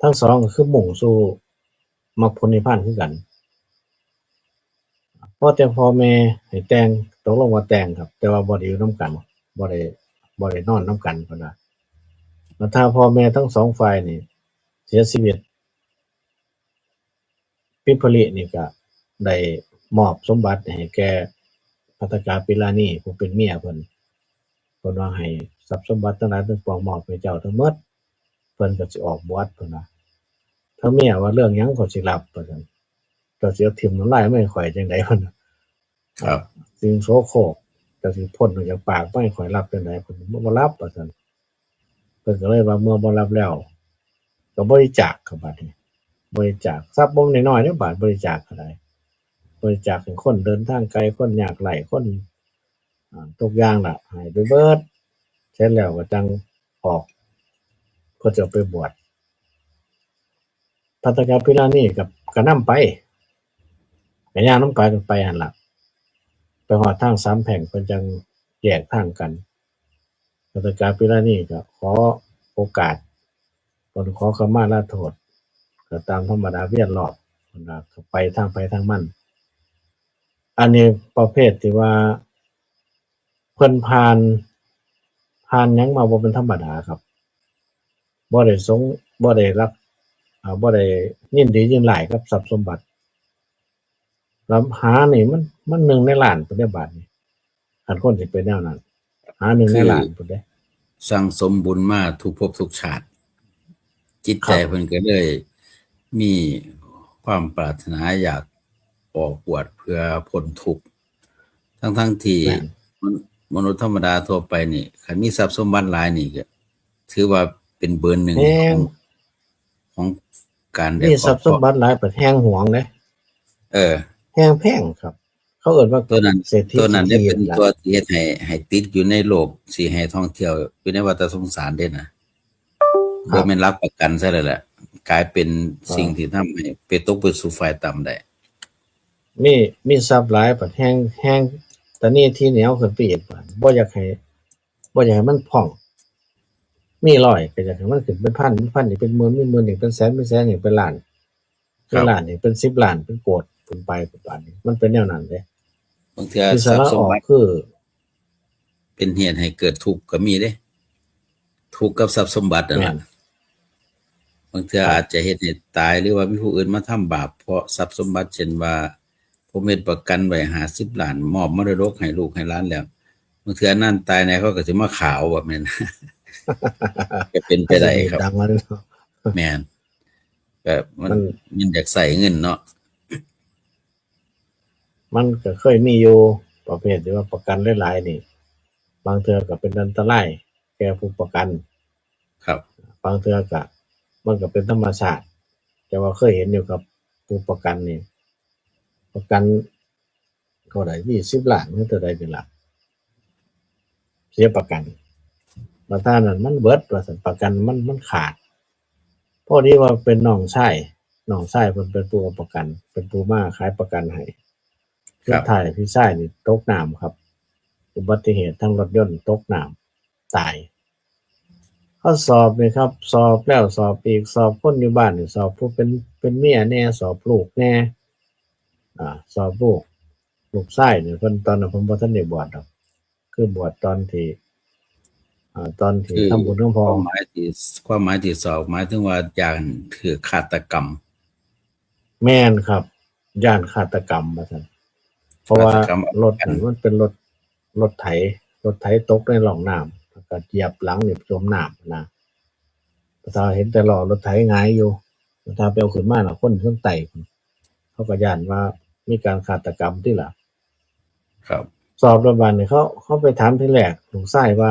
ทั้งสองก็คือมุ่งสู่มรรคผลนิพพานคือกัน พอแต่พ่อแม่ให้แต่งตกลงว่าแต่งครับ แต่ว่าบ่ได้อยู่นํกันบ่ได้บ่ได้นอนนํกันพุ่นน่ะแล้วถ้าพ่อแม่ทั้งสองฝ่ายนี่เสียชีวิตปิผลินี่ก็ได้มอบสมบัติให้แก่ภัตตกาปิลานีผู้เป็นเมียเพิ่นว่าให้ทรัพย์สมบัติทั้งหลายทั้งปวงมอบให้เจ้าทั้งหมดเพิ่นก็สิออกบวชเพิ่นว่าถ้าเมียว่าเรื่องหยังก็สิรับว่าซั่นเจ้าสิเอาทิ่มน้ำลายมาให้ข้อยจังได๋เพิ่นน่ะ ครับ สิ่งโสโครกก็สิพ้นออกจากปากบ่ให้ข้อยรับจังได๋เพิ่นบ่รับว่าซั่นเพิ่นก็เลยว่าเมื่อบ่รับแล้วก็บริจาคครับบัดนี้บริจาคทรัพย์บ่น้อยๆเด้อบาดบริจาคก็ได้บริจาคให้คนเดินทางไกลคนยากไร้คนทุกอย่างล่ะให้ไปเบิดเสร็จแล้วก็จังออกก็จะไปบวชภัตตกาปิลานีก็นำไปก็ย่างนำกันไปหั่นล่ะไปฮอดทางสามแพร่งเพิ่นจังแยกทางกันภัตตกาปิลานีก็ขอโอกาสเพิ่นขอขมาลาโทษก็ตามธรรมดาเวียนรอบเพิ่นว่าก็ไปทางไปทางมันอันนี้ประเภทที่ว่าเพิ่นผ่านหยังมาบ่เป็นธรรมดาครับบ่ได้บ่ได้รับบ่ได้ยินดียินร้ายกับทรัพย์สมบัติแล้วหานี่มันหนึ่งในล้านพุ่นเด้อบาดนี้คันคนสิเป็นแนวนั้นหาหนึ่งในล้านพุ่นเด้ สั่งสมบุญมาทุกภพทุกชาติ จิตใจเพิ่นก็เลยมีความปรารถนาอยากออกบวชเพื่อพ้นทุกข์ทั้งที่มนุษย์ธรรมดาทั่วไปนี่คันมีทรัพย์สมบัติหลายนี่ก็ถือว่าเป็นเบอร์หนึ่งของการได้ มีทรัพย์สมบัติหลายประเทศแห่งหวงเด้ แห่งแพงครับ เขาเอิ้นว่า ตัวนั้น เศรษฐี ตัวนั้นได้เป็น ล่ะ ตัวที่เฮ็ดให้ติดอยู่ในโลกสิให้ท่องเที่ยวอยู่ในวัฏสงสารเด้นะบ่แม่นรับประกันซะแล้วแหละกลายเป็นสิ่งที่ทำให้ไปตกไปสู่ฝ่ายต่ำได้ มีทรัพย์หลายประเทศแห่งตอนนี้ที่เหนียวขึ้นไปอีกว่าบ่อยากให้มันพร่อง มีร้อยก็อยากให้มันขึ้นเป็นพันนี่เป็นหมื่นมีหมื่นนี่เป็นแสนมีแสนนี่เป็นล้านเป็นล้านนี่เป็น10ล้านเป็นโกฏขึ้นไปประมาณนี้มันเป็นแนวนั้นเด้ บางเทื่อ ที่ ทรัพย์ส อ ม อก บัติ คือ เป็นเหตุให้เกิดทุกข์ก็มีเด้ทุกข์กับทรัพย์สมบัตินั่น แม่ ล่ะ น บางเทื่ออาจจะเฮ็ดให้ตายหรือว่ามีผู้อื่นมาทำบาปเพราะทรัพย์สมบัติเช่นว่าผมเฮ็ดประกันไว้50ล้านมอบมรดกให้ลูกให้หลานแล้วบางเทื่อนั้นตายในเขาก็สิมาขาวว่าแม่น ก็เป็นไปได้ครับ ดังมาเลยเนาะ แม่นก็มัน มัน อยากใส่เงินเนาะ มันก็เคยมีอยู่ประเภทที่ว่าประกันหลายๆนี่ บางเทื่อก็เป็นอันตรายแก่ผู้ประกัน ครับ บางเทื่อก็มันก็เป็นธรรมชาติแต่ว่าเคยเห็นอยู่กับผู้ประกันนี่ประกันเท่าใด20ล้านหรือเท่าใดนี่ล่ะเสียประกันแล้วถ้านั้นมันเบิดว่าซั่นประกันมันขาดพอดีว่าเป็นน้องชายเพิ่นเป็นผู้เอาประกัน เป็นผู้มาขายประกันให้ สุดท้ายพี่ชายนี่ตกน้ำครับ อุบัติเหตุทางรถยนต์ตกน้ำตายเขาสอบนี่ครับ สอบแล้วสอบอีกสอบคนอยู่บ้านนี่สอบผู้เป็นเมียแน่สอบลูกแน่สอบลูกชายนี่เพิ่นตอนนั้นเพิ่นบ่ทันได้บวชดอกคือบวชตอนที่คือ ทำบุญทำพ ค อ วามหมายที่สอบหมายถึงว่าอย่างถือฆาตกรรม แม่นครับย่านฆาตกรรมว่าซั่นเพราะว่า ฆาตกรรม รถนี่มันเป็นรถไถตกในร่องน้ำแล้วก็เหยียบหลังนี่จมน้ำนะถ้าเห็นแต่ล้อรถไถหงายอยู่ถ้าไปเอาขึ้นมาน่ะคนเพิ่งไต่เขาก็ย่านว่ามีการฆาตกรรมที่ล่ะ ครับ สอบระบาดนี่เขาไปถามที่แรกลูกชายว่า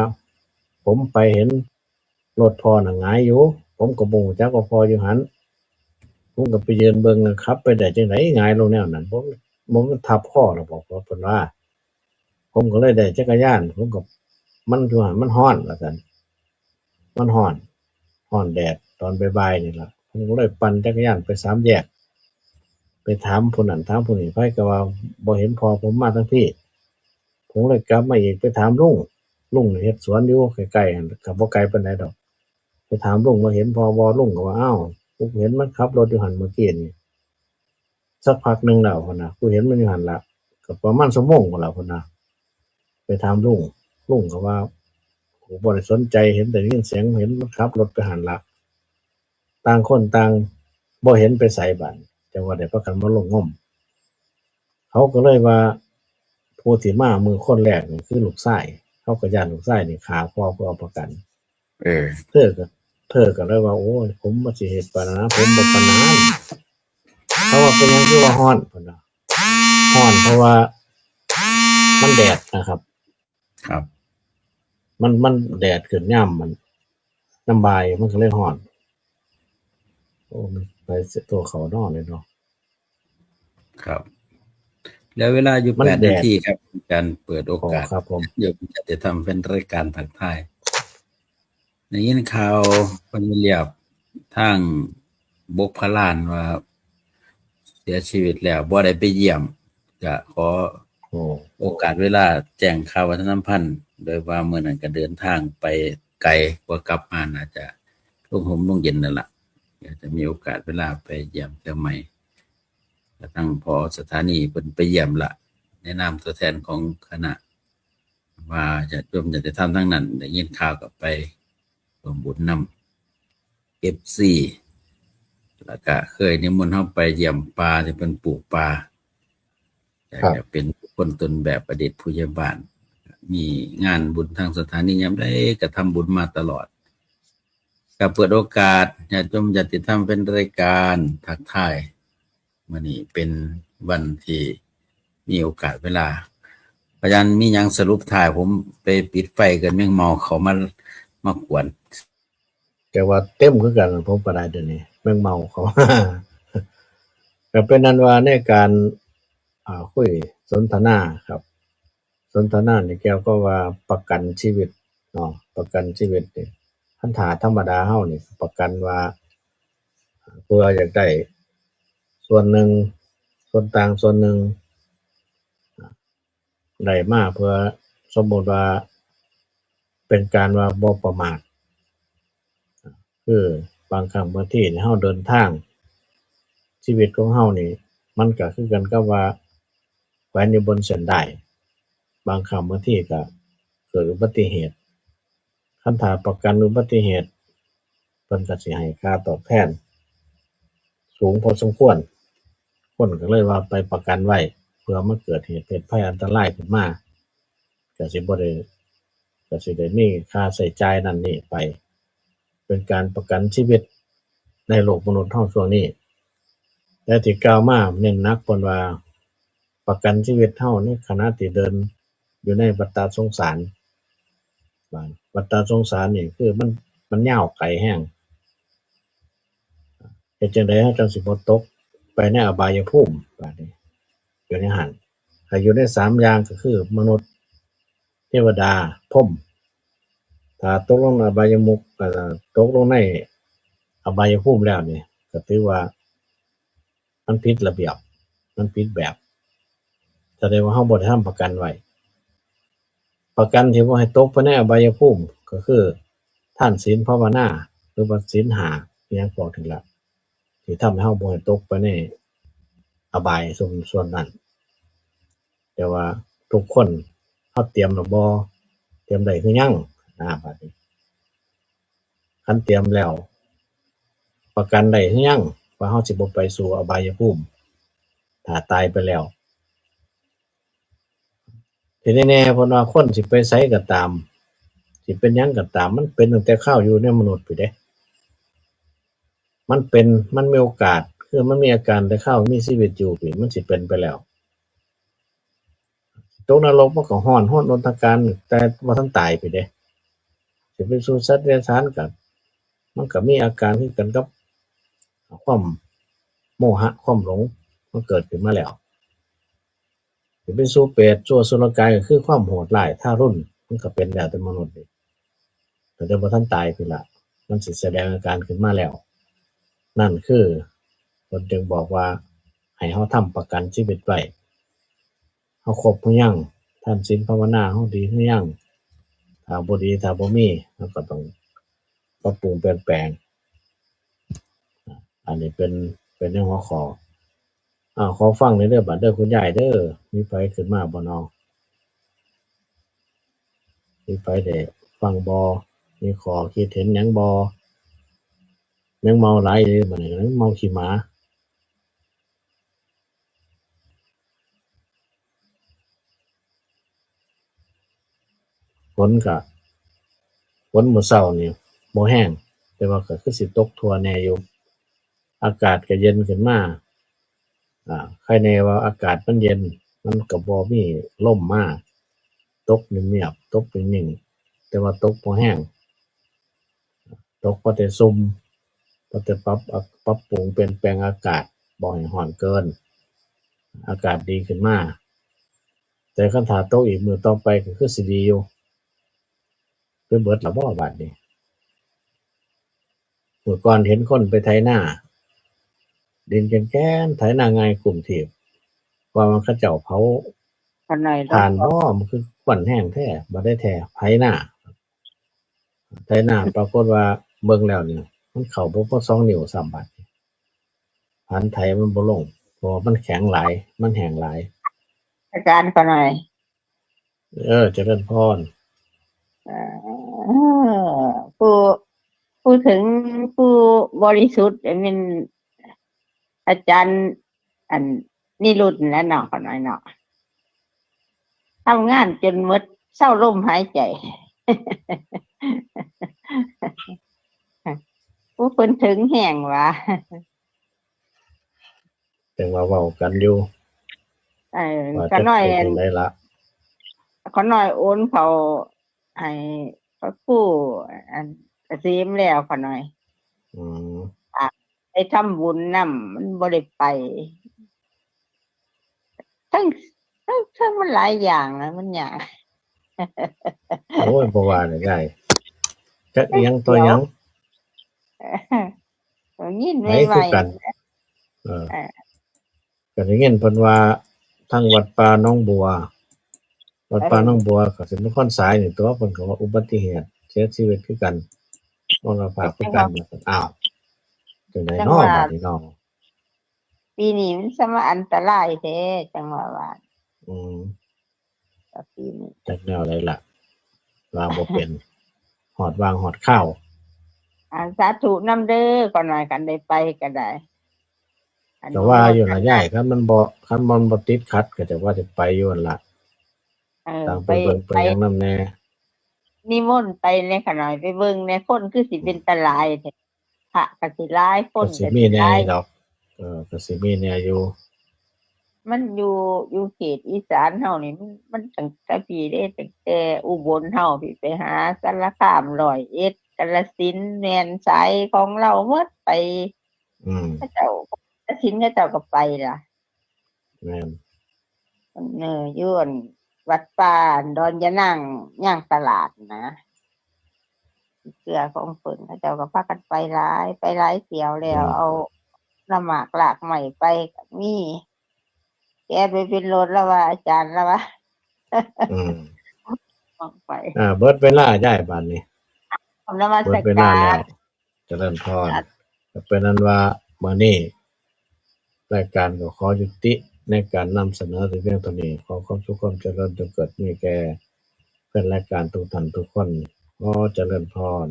ผมไปเห็นรถพ่อน่ะหงายอยู่ ผมก็บ่ฮู้จักว่าพ่ออยู่หันผมก็ไปยืนเบิ่งนะครับ ไปได้จังได๋หงายลงแนวนั้นผมมันทับพ่อแล้วบอกว่าเพิ่นว่า ผมก็เลยได้จักรยานผมก็มันคือว่ามันร้อนว่าซั่นมันร้อนแดดตอนบ่ายๆนี่ล่ะผมก็เลยปั่นจักรยานไปสามแยก ไปถามผู้นั้นถามผู้นี้ไผก็ว่าบ่เห็นพ่อผมมาทั้งพี่ผมเลยกลับมาอีกไปถามลุงนี่เฮ็ดสวนอยู่ใกล้ๆหั่นก็บ่ไกลปานใดดอกไปถามลุงว่าเห็นพ่อบ่ลุงก็ว่าอ้าวกูเห็นมันขับรถอยู่หั่นเมื่อกี้นี่สักพักหนึงแล้วพุ่นน่ะกูเห็นมันอยู่หั่นล่ะก็ ก็ประมาณชั่วโมงพุ่นล่ะพุ่นน่ะไปถามลุงก็ว่าโอ้บ่ได้สนใจเห็นแต่ได้ยินเสียงเห็นมันขับรถไปหันล่ะต่างคนต่างบ่เห็นไปไสบัดจังว่าได้พากันมาลงงมเขาก็เลยว่าผู้ที่มามือคนแรกนี่คือลูกชายเขาก็ย้านลูกชายนี่ฆ่าพ่อเพื่อเอาประกัน เออ เธอก็เลยว่าโอ้ยผมบ่สิเฮ็ดปานนั้นนะผมบ่ปานนั้นเขาว่าเป็นหยังคือว่าร้อนเพิ่นว่าร้อนเพราะว่ามันแดดนะครับ ครับ มันแดดขึ้นยามมันยามบ่ายมันก็เลยร้อนโอ้มันไปเสียตัวเขานอนเลยเนาะ ครับ แล้วเวลาอยู่ มัน 8 แด นา ด ทีครับการเปิดโอ ขอก าส ครับผม โยมจะทำเป็นรายการทักทายได้ยินข่าวเพิ่นเรียบทางบกพระลานว่าเสียชีวิตแล้วบ่ได้ไปเยี่ยมก็ขอ โอ้ โอกาสเวลาแจ้งข่าววัฒนธรรมพันธ์โดยว่าเมื่อนั้นก็เดินทางไปไกลกว่ากลับมาน่าจะลงห่มลงเย็นนั่นล่ะอยากจะมีโอกาสเวลาไปเยี่ยมเชียงใหม่ก็ตั้งพอสถานีเพิ่นไปเยี่ยมละในนามตัวแทนของคณะว่าจะร่วมจะทำทั้งนั้นได้ยินข่าวก็ไปร่วมบุญนำ FC แล้วก็เคยนิมนต์เฮาไปเยี่ยมป่าที่เพิ่นปลูกป่าอยากจะเป็นคนต้นแบบประดิษฐ์ผู้ใหญ่บ้านมีงานบุญทางสถานียามใดก็ทำบุญมาตลอดก็เปิดโอกาสญาติโยมญาติธรรมเป็นรายการทักทายมื้อนี้เป็นวันที่มีโอกาสเวลาเพราะฉะนั้นมีหยังสรุปท้ายผมไปปิดไฟกันแม่งเมาเขามากวน แต่ว่าเต็มคือกันผมก็ได้เดี๋ยวนี้แม่งเมาเขา ก็เป็นนั้นว่าในการคุยสนทนาครับ สนทนานี่แก้วก็ว่าประกันชีวิตเนาะประกันชีวิตนี่คันถ้าธรรมดาเฮานี่ประกันว่าเพื่ออยากได้ส่วนหนึ่งส่วนต่างส่วนหนึ่งได้มาเพื่อสมมุติว่าเป็นการว่าบ่ประมาทคือบางครั้งบางทีนี่เฮาเดินทางชีวิตของเฮานี่มันก็คือกันกับว่าแขวนอยู่บนเส้นได้บางครั้งบางทีก็เกิดอุบัติเหตุคันถ้าประกันอุบัติเหตุเพิ่นก็สิให้ค่าตอบแทนสูงพอสมควรคนก็เลยว่าไปประกันไว้เผื่อมันเกิดเหตุเพศภัยอันตรายขึ้นมาก็สิได้มีค่าใช้จ่ายนั่นนี่ไปเป็นการประกันชีวิตในโลกมนุษย์เฮาช่วงนี้แต่ที่กล่าวมาเน้นหนักเพิ่นว่าประกันชีวิตเฮาในขณะที่เดินอยู่ในวัฏสงสารวัฏสงสารนี่คือมันยาวไกลแฮงเฮ็ดจังได๋เฮาจังสิบ่ตกไปในอบายภูมิบัดนี้อยู่ในหั้นถ้าอยู่ใน3อย่างก็คือมนุษย์เทวดาพรหมถ้าตกลงในอบายมุขตกลงในอบายภูมิแล้วนี่ก็ถือว่ามันผิดระเบียบมันผิดแบบแสดงว่าเฮาบ่ได้ทำประกันไว้ประกันที่บ่ให้ตกไปในอบายภูมิก็คือทานศีลภาวนาหรือว่าศีล5ที่ยังบอกถึงแล้วที่ทำให้เฮาบ่ให้ตกไปในอบายส่วนนั้นแต่ว่าทุกคนเฮาเตรียมแล้วบ่เตรียมได้คือยังบัดนี้คันเตรียมแล้วประกันได้คือยังว่าเฮาสิบ่ไปสู่อบายภูมิถ้าตายไปแล้วที่แน่ๆเพิ่นว่าคนสิไปไสก็ตามสิเป็นหยังก็ตามมันเป็นตั้งแต่คราวอยู่ในมนุษย์พู้นเด้มันมีโอกาสคือมันมีอาการแต่คราวมีชีวิตอยู่นี่มันสิเป็นไปแล้วตกนรกมันก็ร้อนรนทการแต่บ่ทันตายพู้นเด้สิไปสู่สัตว์เดรัจฉานก็มันก็มีอาการคือกันกับความโมหะความหลงมันเกิดขึ้นมาแล้วสิไปสู่เปรตสู่อสุรกายก็คือความโหดร้ายทารุณมันก็เป็นแล้วแต่มนุษย์นี่แต่บ่ทันตายพุ่นล่ะมันสิแสดงอาการขึ้นมาแล้วนั่นคือเพิ่นจึงบอกว่าให้เฮาทำประกันชีวิตไว้เฮาครบหรือยังทานศีลภาวนาเฮาดีหรือยังถ้าบ่ดีถ้าบ่มีเราก็ต้องปรับปรุงเปลี่ยนแปลงอันนี้เป็นในหัวข้อ ขอฟังในอยเด้อบัดเด้อคุณยายเด้อมีไผขึ้นมาบ่น้อมีไผได้ฟังบ่มีข้อคิดเห็นหยังบ่แมงเมาหลายเด้อบัดนี้แมงเมาขี้หมาฝนมื้อเช้านี่บ่แห้งแต่ว่าก็คือสิตกทั่วแหน่อยู่อากาศก็เย็นขึ้นมาใครแน่ว่าอากาศมันเย็นมันก็บ่มีลมมาตกเงียบๆตกนิ่งๆแต่ว่าตกบ่แห้งตกพอแต่ซุ่มพอแต่ปรับปรุงเปลี่ยนแปลงอากาศบ่ให้ร้อนเกินอากาศดีขึ้นมาแต่คันถ้าตกอีกมื้อต่อไปก็คือสิดีอยู่ไปเบิดแล้วบ่บัดนี้มื้อก่อนเห็นคนไปไถนาดินแก่นๆไถนาง่ายกุ้มทีบว่ามันเขาเจ้าเผา คนหน่อย ถ่านบ่มันคือควันแห้งแท้บ่ได้แท้ไถนาปรากฏว่าเบิ่งแล้วนี่มันเข้าบ่พอ2นิ้วซ้ำบัดหันไถมันบ่ลงเพราะว่ามันแข็งหลายมันแห้งหลาย อาจารย์คนหน่อย เจริญพร เอ่ผู้ผู้ถึงผู้บริสุทธิ์เป็นอาจารย์อันนิรุตน์และเนาะคนหน่อยเนาะทำงานจนหมดเศร้าลมหายใจ ผู้คนถึงแห่งวะ จังว่าเว้ากันอยู่ว่า ก็ จะ น้อย เป็นจังได๋ล่ะ เขาน้อยโอนเขาให้พระผู้อันเกษมแล้วเขาน้อย อืม ไปทำบุญนำมันบ่ได้ไปทั้งมันหลายอย่างนะมันยาก โอ้ยบ่ว่าได้ได้จักอิหยังต่อหยัง ยิน ไหน ไม่ไหว คือกันก็ได้ยินเพิ่นว่าทางวัดป่าหนองบัวก็สินครสายนี่ตัวเพิ่นก็ว่าอุบัติเหตุเสียชีวิตคือกันมรณภาพคือกันอ้าวจังได๋น้อบัดนี้น้อ ปีนี้มันสมาอันตรายแท้จังว่าว่า อืม ปีนี้ จักแนวใดล่ะว่าบ่เป็นฮอดวางฮอดข้าว สาธุนำเด้อก่อนหน่อยกันได้ไปก็ได้ ก็ว่าอยู่ล่ะยายคันมันบ่ติดขัดก็จะว่าจะไปอยู่นั่นล่ะตามไปเบิ่งไปหยังนำแน่ นิมนต์ไปในขน่อยไปเบิ่งในคนคือสิเป็นตะลายแท้พระก็สิหลายค ก็ น สิมีแน่ดอกก็สิมีแน่อยู่ มันอยู่เขตอีสานเฮานี่มันตั้งแต่ปีเด้ตั้งแต่อุบลเฮาพี่ไปหาสารคาม101กาฬสินธุ์แม่นสายของเราหมดไป เขาเจ้ากาฬสินธุ์เขาเจ้าก็ไปล่ะ แม่น อยู่อั่นวัดป่าดอนยะนางย่างตลาดนะเสื้อของเพิ่นเขาเจ้าก็พากันไปหลายเที่ยวแล้วเอาน้ำหมากลากใหม่ไปก็มีแกไปเป็นรถแล้วว่าอาจารย์แล้วว่า มองไป เบิดเวลายายบัดนี้ นมั เบิ ส ดเวลา การ แล้วเจริญพรก็เป็นนั้นว่ามื้อนี้รายการก็ขอยุติในการนำเสนอแต่เพียงเท่านี้ขอความสุขความเจริญจงเกิดมีแก่เพื่อนรายการทุกท่านทุกคนขอเจริญพร